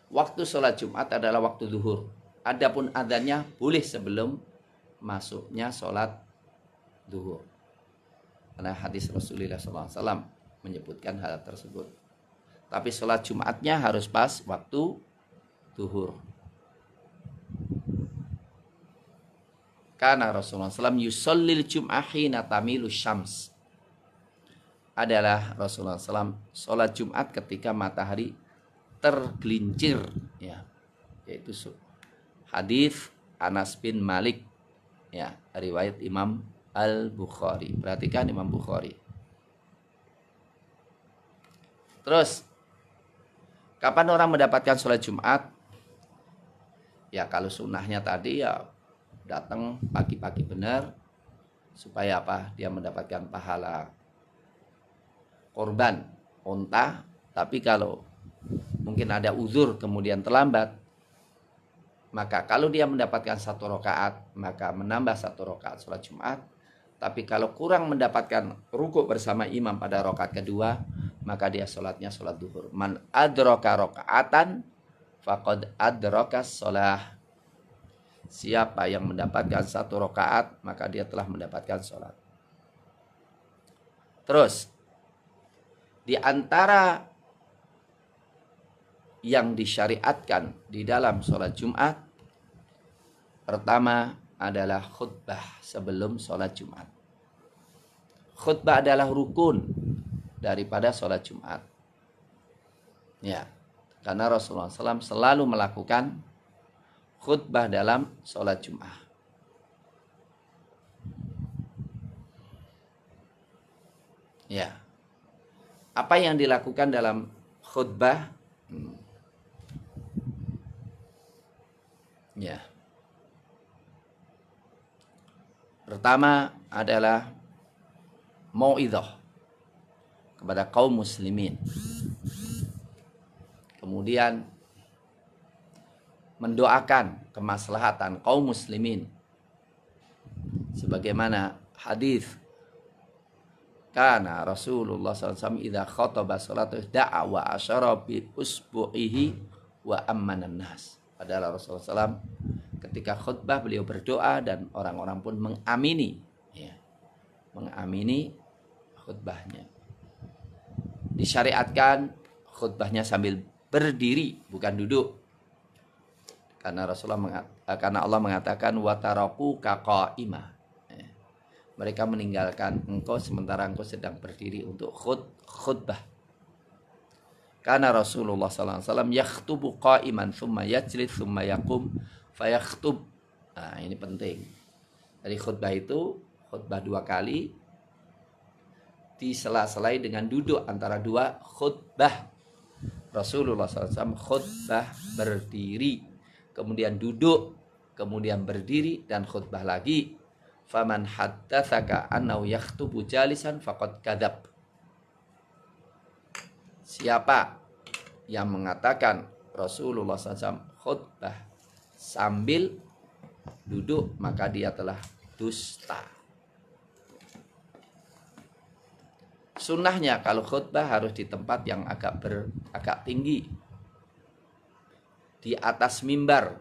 Waktu sholat Jumat adalah waktu zuhur. Adapun adzannya boleh sebelum masuknya sholat zuhur. Karena hadis Rasulullah SAW menyebutkan hal tersebut. Tapi sholat Jumatnya harus pas waktu zuhur. Karena Rasulullah SAW yusallil jum'ah hina tamilu syams. Adalah Rasulullah SAW sholat Jumat ketika matahari tergelincir. Ya, yaitu hadis Anas bin Malik. Ya, riwayat Imam Al-Bukhari. Perhatikan Imam Bukhari. Terus, kapan orang mendapatkan sholat Jumat? Ya, kalau sunnahnya tadi ya datang pagi-pagi benar, supaya apa? Dia mendapatkan pahala korban unta Tapi kalau mungkin ada uzur kemudian terlambat, maka kalau dia mendapatkan 1 rakaat, maka menambah 1 rakaat sholat Jumat. Tapi kalau kurang mendapatkan rukuk bersama imam pada rakaat kedua, maka dia sholatnya sholat duhur. Man adraka rakaatan faqad adraka sholah. Siapa yang mendapatkan 1 rakaat, maka dia telah mendapatkan sholat. Terus, di antara yang disyariatkan di dalam sholat Jumat, pertama adalah khutbah sebelum sholat Jumat. Khutbah adalah rukun daripada sholat Jumat. Ya, karena Rasulullah SAW selalu melakukan khutbah dalam sholat Jumat. Ya, apa yang dilakukan dalam khutbah? Ya. Pertama adalah mau'idhah kepada kaum muslimin. Kemudian mendoakan kemaslahatan kaum muslimin. Sebagaimana hadis, karena Rasulullah SAW idza khataba salatu da'a wa asyara bi usbu'ihi wa ammanan nas. Padahal Rasulullah SAW ketika khutbah beliau berdoa dan orang-orang pun mengamini, ya, mengamini khutbahnya. Disyariatkan khutbahnya sambil berdiri, bukan duduk. Karena Allah mengatakan wataraku kaqaimah. Mereka meninggalkan engkau sementara engkau sedang berdiri untuk khutbah. Karena Rasulullah SAW yakhtubu qaiman thumma yajlis thumma yaqum fayakhtub. Nah, ini penting. Dari khutbah itu, khutbah 2 kali disela-selai dengan duduk antara 2 khutbah. Rasulullah SAW khutbah berdiri, kemudian duduk, kemudian berdiri dan khutbah lagi. Faman haddatsaka annahu yakhtubu jalisan faqad kadzab. Siapa yang mengatakan Rasulullah SAW khutbah sambil duduk, maka dia telah dusta. Sunnahnya kalau khutbah harus di tempat yang agak tinggi, di atas mimbar.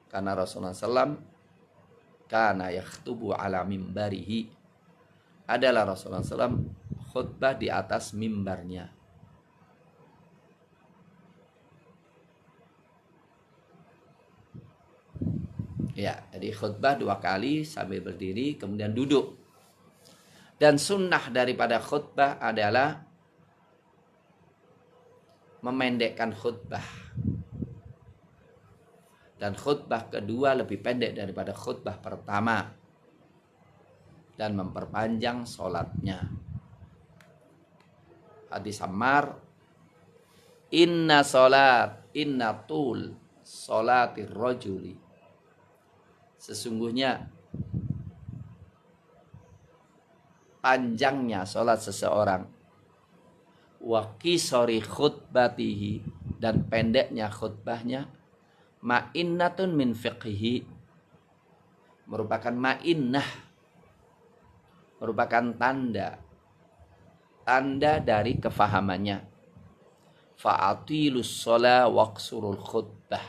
Karena Rasulullah SAW kana yakhtubu ala mimbarihi, adalah Rasulullah SAW khutbah di atas mimbarnya. Ya, jadi khutbah 2 kali sambil berdiri kemudian duduk. Dan sunnah daripada khutbah adalah memendekkan khutbah. Dan khutbah kedua lebih pendek daripada khutbah pertama. Dan memperpanjang sholatnya. Hadis Ammar, inna tul sholatir rajuli. Sesungguhnya panjangnya sholat seseorang, wa qisari khutbatihi, dan pendeknya khutbahnya, ma'innatun min fiqhihi, merupakan ma'innah, merupakan tanda dari kefahamannya. Fa'atilus sholah waqsurul khutbah,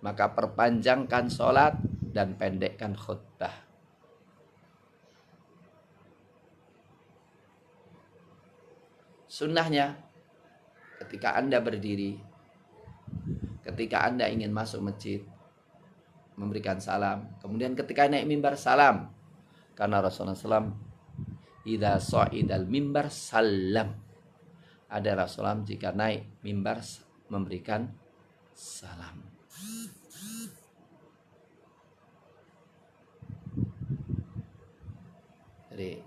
maka perpanjangkan sholat dan pendekkan khutbah. Sunnahnya ketika Anda berdiri, ketika Anda ingin masuk masjid, memberikan salam. Kemudian ketika naik mimbar, salam. Karena Rasulullah SAW idza sa'idal mimbar salam. Ada Rasulullah jika naik mimbar memberikan salam. Jadi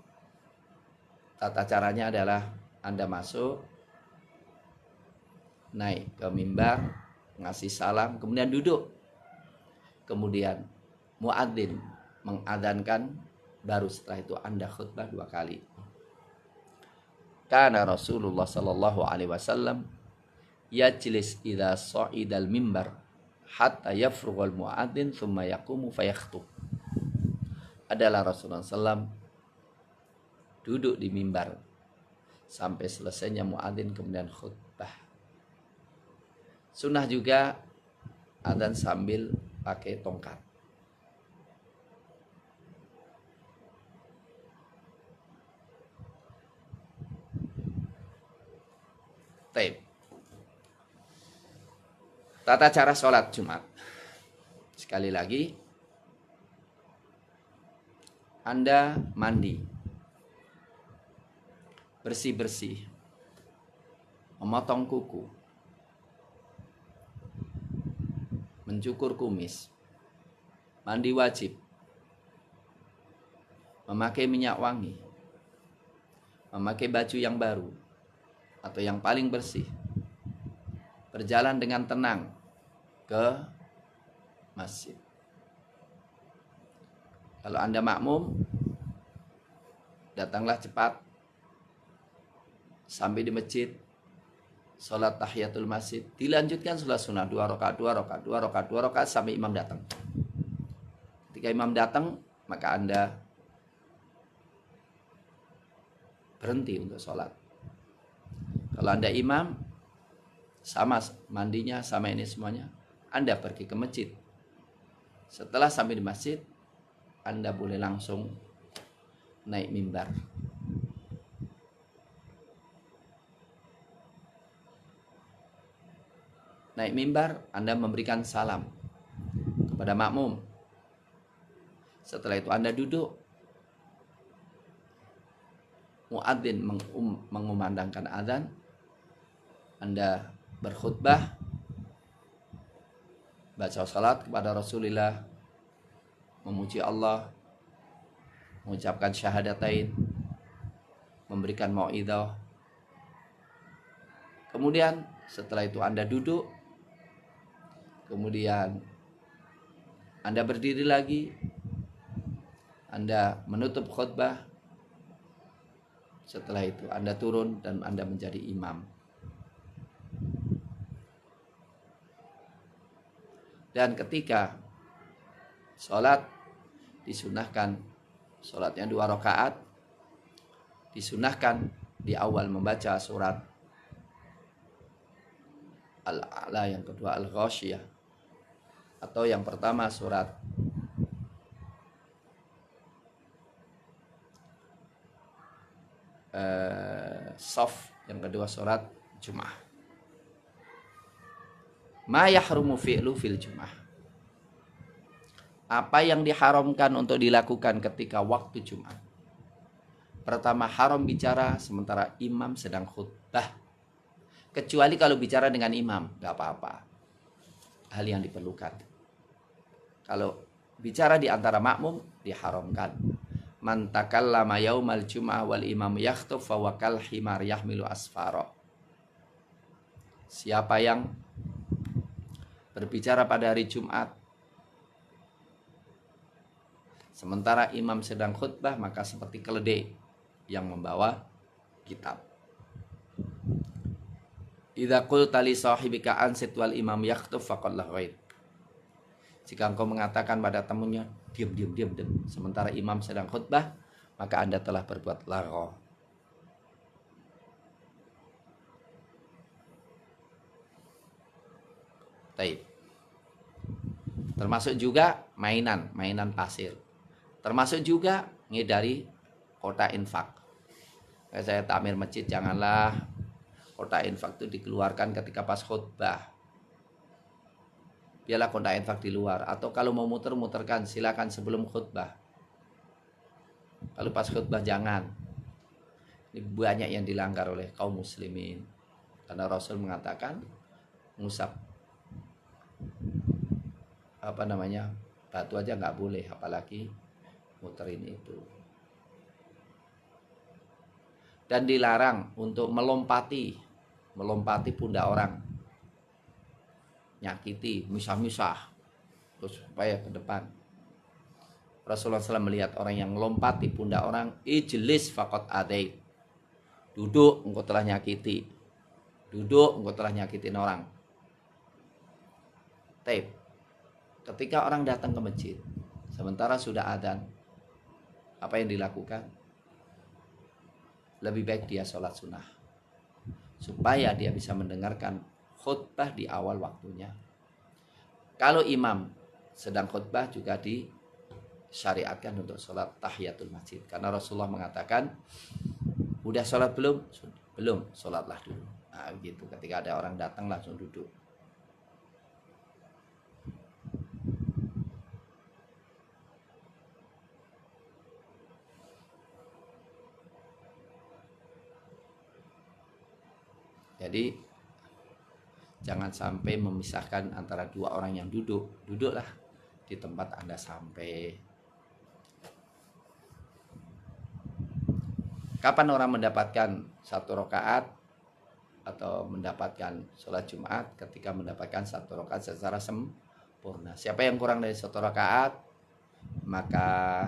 tata caranya adalah Anda masuk, naik ke mimbar, ngasih salam, kemudian duduk. Kemudian muadzin mengadzankan, baru setelah itu Anda khutbah 2 kali. kana Rasulullah sallallahu alaihi wasallam yajlis idza sa'idal mimbar hatta yafrughal muadzin thumma yaqumu fayakhutub. Adalah Rasulullah SAW duduk di mimbar sampai selesainya muadzin kemudian khutbah. Sunnah juga adzan sambil pakai tongkat. Taib. Tata cara sholat Jumat. Sekali lagi, Anda mandi, bersih-bersih, memotong kuku, mencukur kumis, mandi wajib, memakai minyak wangi, memakai baju yang baru atau yang paling bersih, berjalan dengan tenang ke masjid. Kalau Anda makmum, datanglah cepat sampai di masjid, sholat tahiyatul masjid, dilanjutkan sholat sunnah 2 rakaat sampai imam datang. Ketika imam datang, maka Anda berhenti untuk sholat. Kalau Anda imam, sama mandinya, sama ini semuanya, Anda pergi ke masjid. Setelah sampai di masjid, Anda boleh langsung naik mimbar. Naik mimbar, Anda memberikan salam kepada makmum. Setelah itu Anda duduk. Muadzin mengumandangkan adzan. Anda berkhutbah, baca salat kepada Rasulullah, memuji Allah, mengucapkan syahadatain, memberikan mau'idhah. Kemudian setelah itu Anda duduk, kemudian Anda berdiri lagi, Anda menutup khutbah. Setelah itu Anda turun dan Anda menjadi imam. Dan ketika sholat disunahkan, sholatnya 2 rakaat, disunahkan di awal membaca surat Al-A'la, yang kedua Al-Ghasyiyah, atau yang pertama surat Shaf, yang kedua surat Jum'ah. Ma yahrumu fi'lu fil Jum'ah. Apa yang diharamkan untuk dilakukan ketika waktu Jumat? Pertama, haram bicara sementara imam sedang khutbah. Kecuali kalau bicara dengan imam, gak apa-apa. Hal yang diperlukan. Kalau bicara di antara makmum, diharamkan. Man takallama yaumal jum'ah wal imam yakhtub fa wakal himar yahmilu asfara. Siapa yang berbicara pada hari Jumat sementara imam sedang khutbah, maka seperti keledai yang membawa kitab. Idza qulta li sahibika ansit wal imam yakhtub faqad laghait. Jika engkau mengatakan pada temunya, diam, sementara imam sedang khutbah, maka Anda telah berbuat lagho. Taib. Termasuk juga mainan pasir. Termasuk juga ngedari kota infak. Kayak saya takmir masjid, janganlah kota infak itu dikeluarkan ketika pas khutbah. Biarlah kota infak di luar. Atau kalau mau muter-muterkan, silakan sebelum khutbah. Kalau pas khutbah jangan. Ini banyak yang dilanggar oleh kaum muslimin. Karena Rasul mengatakan ngusap batu aja nggak boleh, apalagi muterin itu. Dan dilarang untuk melompati pundak orang, nyakiti, misah-misah, terus supaya ke depan. Rasulullah SAW melihat orang yang melompati pundak orang, ijlis faqad adait, Duduk engkau telah nyakiti. Duduk engkau telah nyakitin orang. Taib. Ketika orang datang ke masjid, sementara sudah adzan, apa yang dilakukan? Lebih baik dia sholat sunnah, supaya dia bisa mendengarkan khutbah di awal waktunya. Kalau imam sedang khutbah juga disyariatkan untuk sholat tahiyatul masjid. Karena Rasulullah mengatakan, udah sholat belum? Belum, sholatlah dulu. Nah gitu, ketika ada orang datang langsung duduk. Jadi jangan sampai memisahkan antara dua orang yang duduk. Duduklah di tempat Anda sampai. Kapan orang mendapatkan satu rakaat atau mendapatkan sholat Jumat? Ketika mendapatkan satu rakaat secara sempurna. Siapa yang kurang dari satu rakaat, maka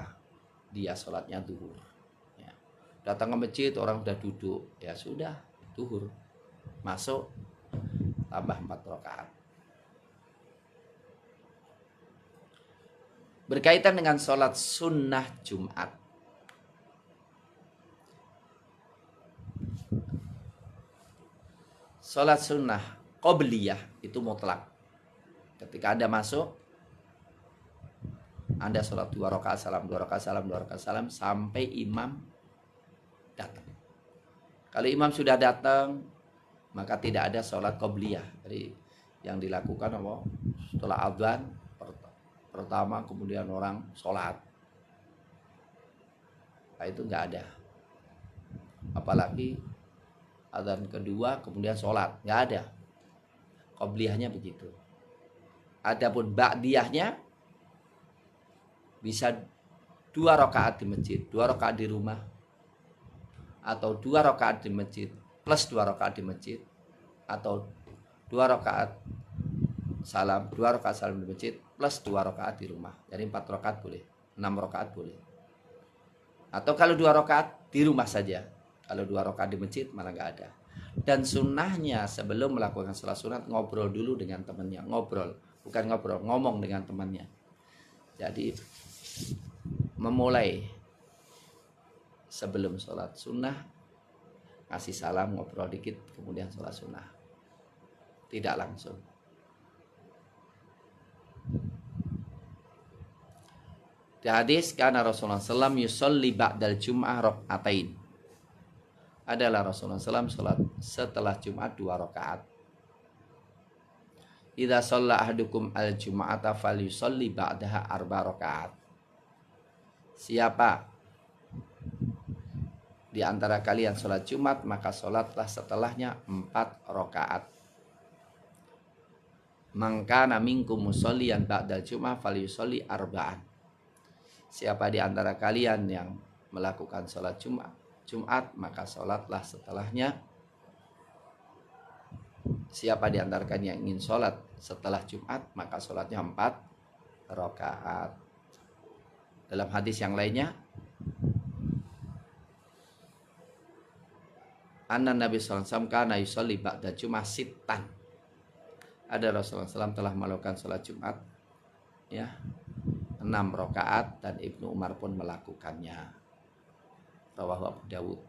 dia sholatnya duhur. Ya. Datang ke masjid orang sudah duduk, ya sudah duhur. Masuk tambah 4 rakaat. Berkaitan dengan sholat sunnah Jumat. Sholat sunnah qobliyah itu mutlak. Ketika Anda masuk, Anda sholat 2 rakaat salam, 2 rakaat salam, 2 rakaat salam sampai imam datang. Kalau imam sudah datang, maka tidak ada sholat qobliyah. Jadi yang dilakukan apa? Setelah adzan pertama kemudian orang sholat. Nah, itu nggak ada. Apalagi adzan kedua kemudian sholat, nggak ada. Qobliyahnya begitu. Adapun ba'diyahnya bisa 2 rakaat di masjid, 2 rakaat di rumah, atau 2 rakaat di masjid plus 2 rakaat di masjid, atau 2 rakaat salam, 2 rakaat salam di masjid plus 2 rakaat di rumah. Jadi 4 rakaat boleh, 6 rakaat boleh. Atau kalau 2 rakaat di rumah saja. Kalau 2 rakaat di masjid malah nggak ada. Dan sunnahnya sebelum melakukan sholat sunat ngobrol dulu dengan temannya. Ngobrol, bukan ngobrol, ngomong dengan temannya. Jadi memulai sebelum sholat sunnah, kasih salam, ngobrol dikit, kemudian sholat sunnah. Tidak langsung. Di hadis karena Rasulullah SAW yusolli ba'dal jum'ah rak'atain. Adalah Rasulullah SAW sholat setelah Jumat 2 rakaat. Idza shalla ahadukum al-jum'ata falyusolli ba'daha 4 rakaat. Siapa di antara kalian sholat Jumat, maka sholatlah setelahnya 4 rakaat. Man kana minkum musolliyan ba'dal jum'ah falyusolli arba'an. Siapa di antara kalian yang melakukan sholat Jumat, maka sholatlah setelahnya. Siapa di antara kalian yang ingin sholat setelah Jumat, maka sholatnya 4 rakaat. Dalam hadis yang lainnya, anna Nabi sallallahu alaihi wasallam kana yusolli ba'da Jum'ah sittan. Ada Rasulullah SAW telah melakukan sholat Jumat, ya, 6 rakaat, dan Ibnu Umar pun melakukannya. Rawahu Abu Dawud.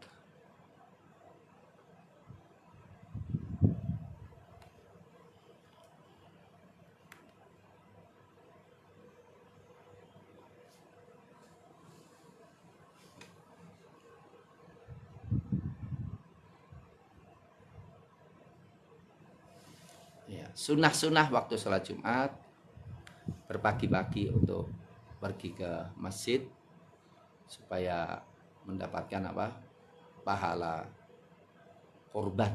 Ya, sunnah-sunnah waktu sholat Jumat, berpagi-pagi untuk pergi ke masjid supaya mendapatkan apa? Pahala korban.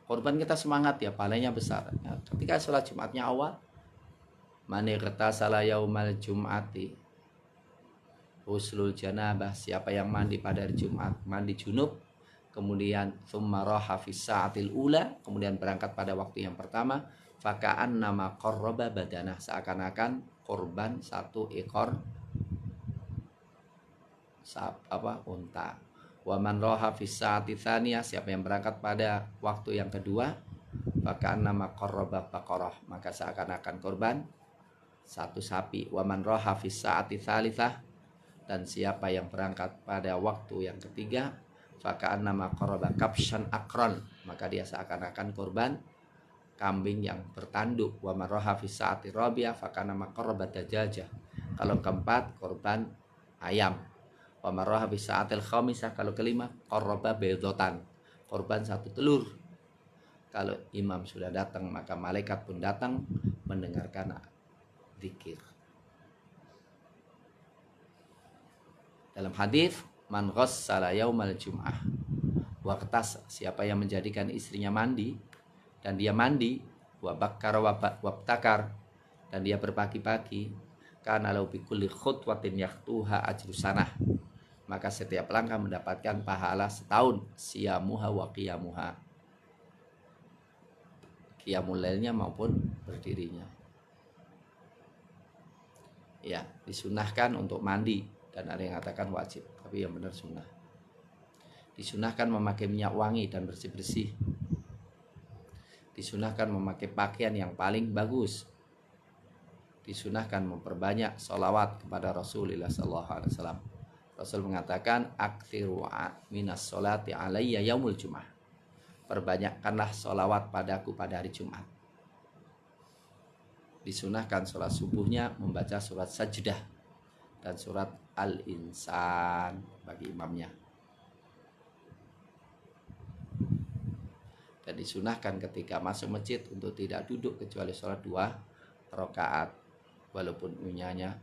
Korban kita semangat ya, pahalanya besar. Ya, ketika sholat Jumatnya awal, man ightasala yaumal jum'ati huslul janabah, siapa yang mandi pada hari Jumat, mandi junub, kemudian tsumma raha fi sa'atil ula, kemudian berangkat pada waktu yang pertama, faka'an nama qarraba badanah, seakan-akan korban 1 ekor unta. Wa man roha fis saati tsaniyah, siapa yang berangkat pada waktu yang kedua, maka nama qarraba baqarah, maka seakan-akan korban satu sapi. Wa man roha fis saati tsalitsah, dan siapa yang berangkat pada waktu yang ketiga, maka nama qarraba kabshan akron, maka dia seakan-akan korban kambing yang bertanduk. Wa man roha fis saati rabi'ah, maka nama qarraba dajajah, kalau keempat korban ayam. Wa man roha fis saatil khamisah, kalau kelima qarraba baydotan, korban satu telur. Kalau imam sudah datang, maka malaikat pun datang mendengarkan zikir. Dalam hadis, man ghassala yaumal jum'ah waqtas, siapa yang menjadikan istrinya mandi dan dia mandi, wa bakkara wa wabtakar, dan dia berpagi-pagi, kana lau bi kulli khutwatin yaqtuha ajru sanah, maka setiap langkah mendapatkan pahala setahun. Siyamuha wa qiyamuha, qiyamul lailnya maupun berdirinya. Ya, disunahkan untuk mandi, dan ada yang katakan wajib, tapi yang benar sunnah. Disunahkan memakai minyak wangi dan bersih-bersih. Disunahkan memakai pakaian yang paling bagus. Disunahkan memperbanyak sholawat kepada Rasulullah SAW. Rasul mengatakan, aktsiru minas sholati alayya yaumul jum'ah, perbanyakkanlah sholawat padaku pada hari Jumat. Disunahkan sholat subuhnya membaca surat sajdah dan surat Al-Insan bagi imamnya. Dan disunahkan ketika masuk masjid untuk tidak duduk kecuali sholat 2 rakaat, walaupun imamnya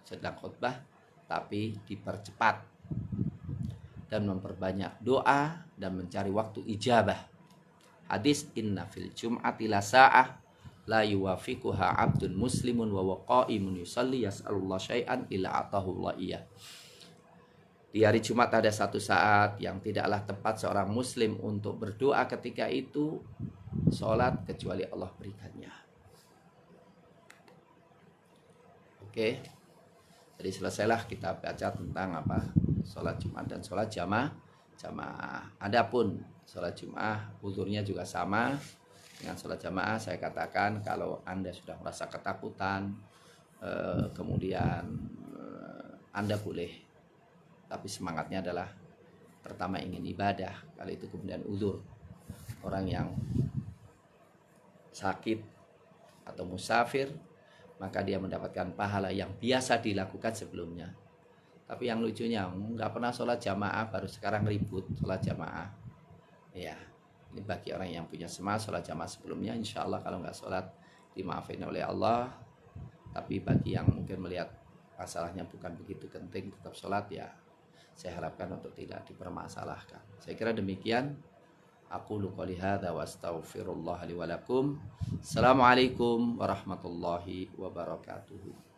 sedang khutbah, tapi dipercepat dan memperbanyak doa dan mencari waktu ijabah. Hadis, inna fil jum'ati la sa'ah la yuwafiquha abdun muslimun wa waqaimun yusalli yas'alullah syai'an illa atahullah iya. Di hari Jumat ada satu saat yang tidaklah tepat seorang muslim untuk berdoa ketika itu sholat kecuali Allah berikannya. Oke, jadi selesailah kita baca tentang apa sholat Jumat dan sholat jamaah. Adapun sholat Jumat uzurnya juga sama dengan sholat jamaah. Saya katakan kalau Anda sudah merasa ketakutan, kemudian Anda boleh, tapi semangatnya adalah pertama ingin ibadah, kalau itu kemudian uzur. Orang yang sakit atau musafir, maka dia mendapatkan pahala yang biasa dilakukan sebelumnya. Tapi yang lucunya nggak pernah sholat jamaah, baru sekarang ribut sholat jamaah. Ya, ini bagi orang yang punya semangat sholat jamaah sebelumnya, insya Allah kalau nggak sholat dimaafin oleh Allah. Tapi bagi yang mungkin melihat masalahnya bukan begitu penting, tetap sholat, ya saya harapkan untuk tidak dipermasalahkan. Saya kira demikian. Aqulu qouli hadza wa astaghfirullah li wa lakum. Assalamualaikum warahmatullahi wabarakatuh.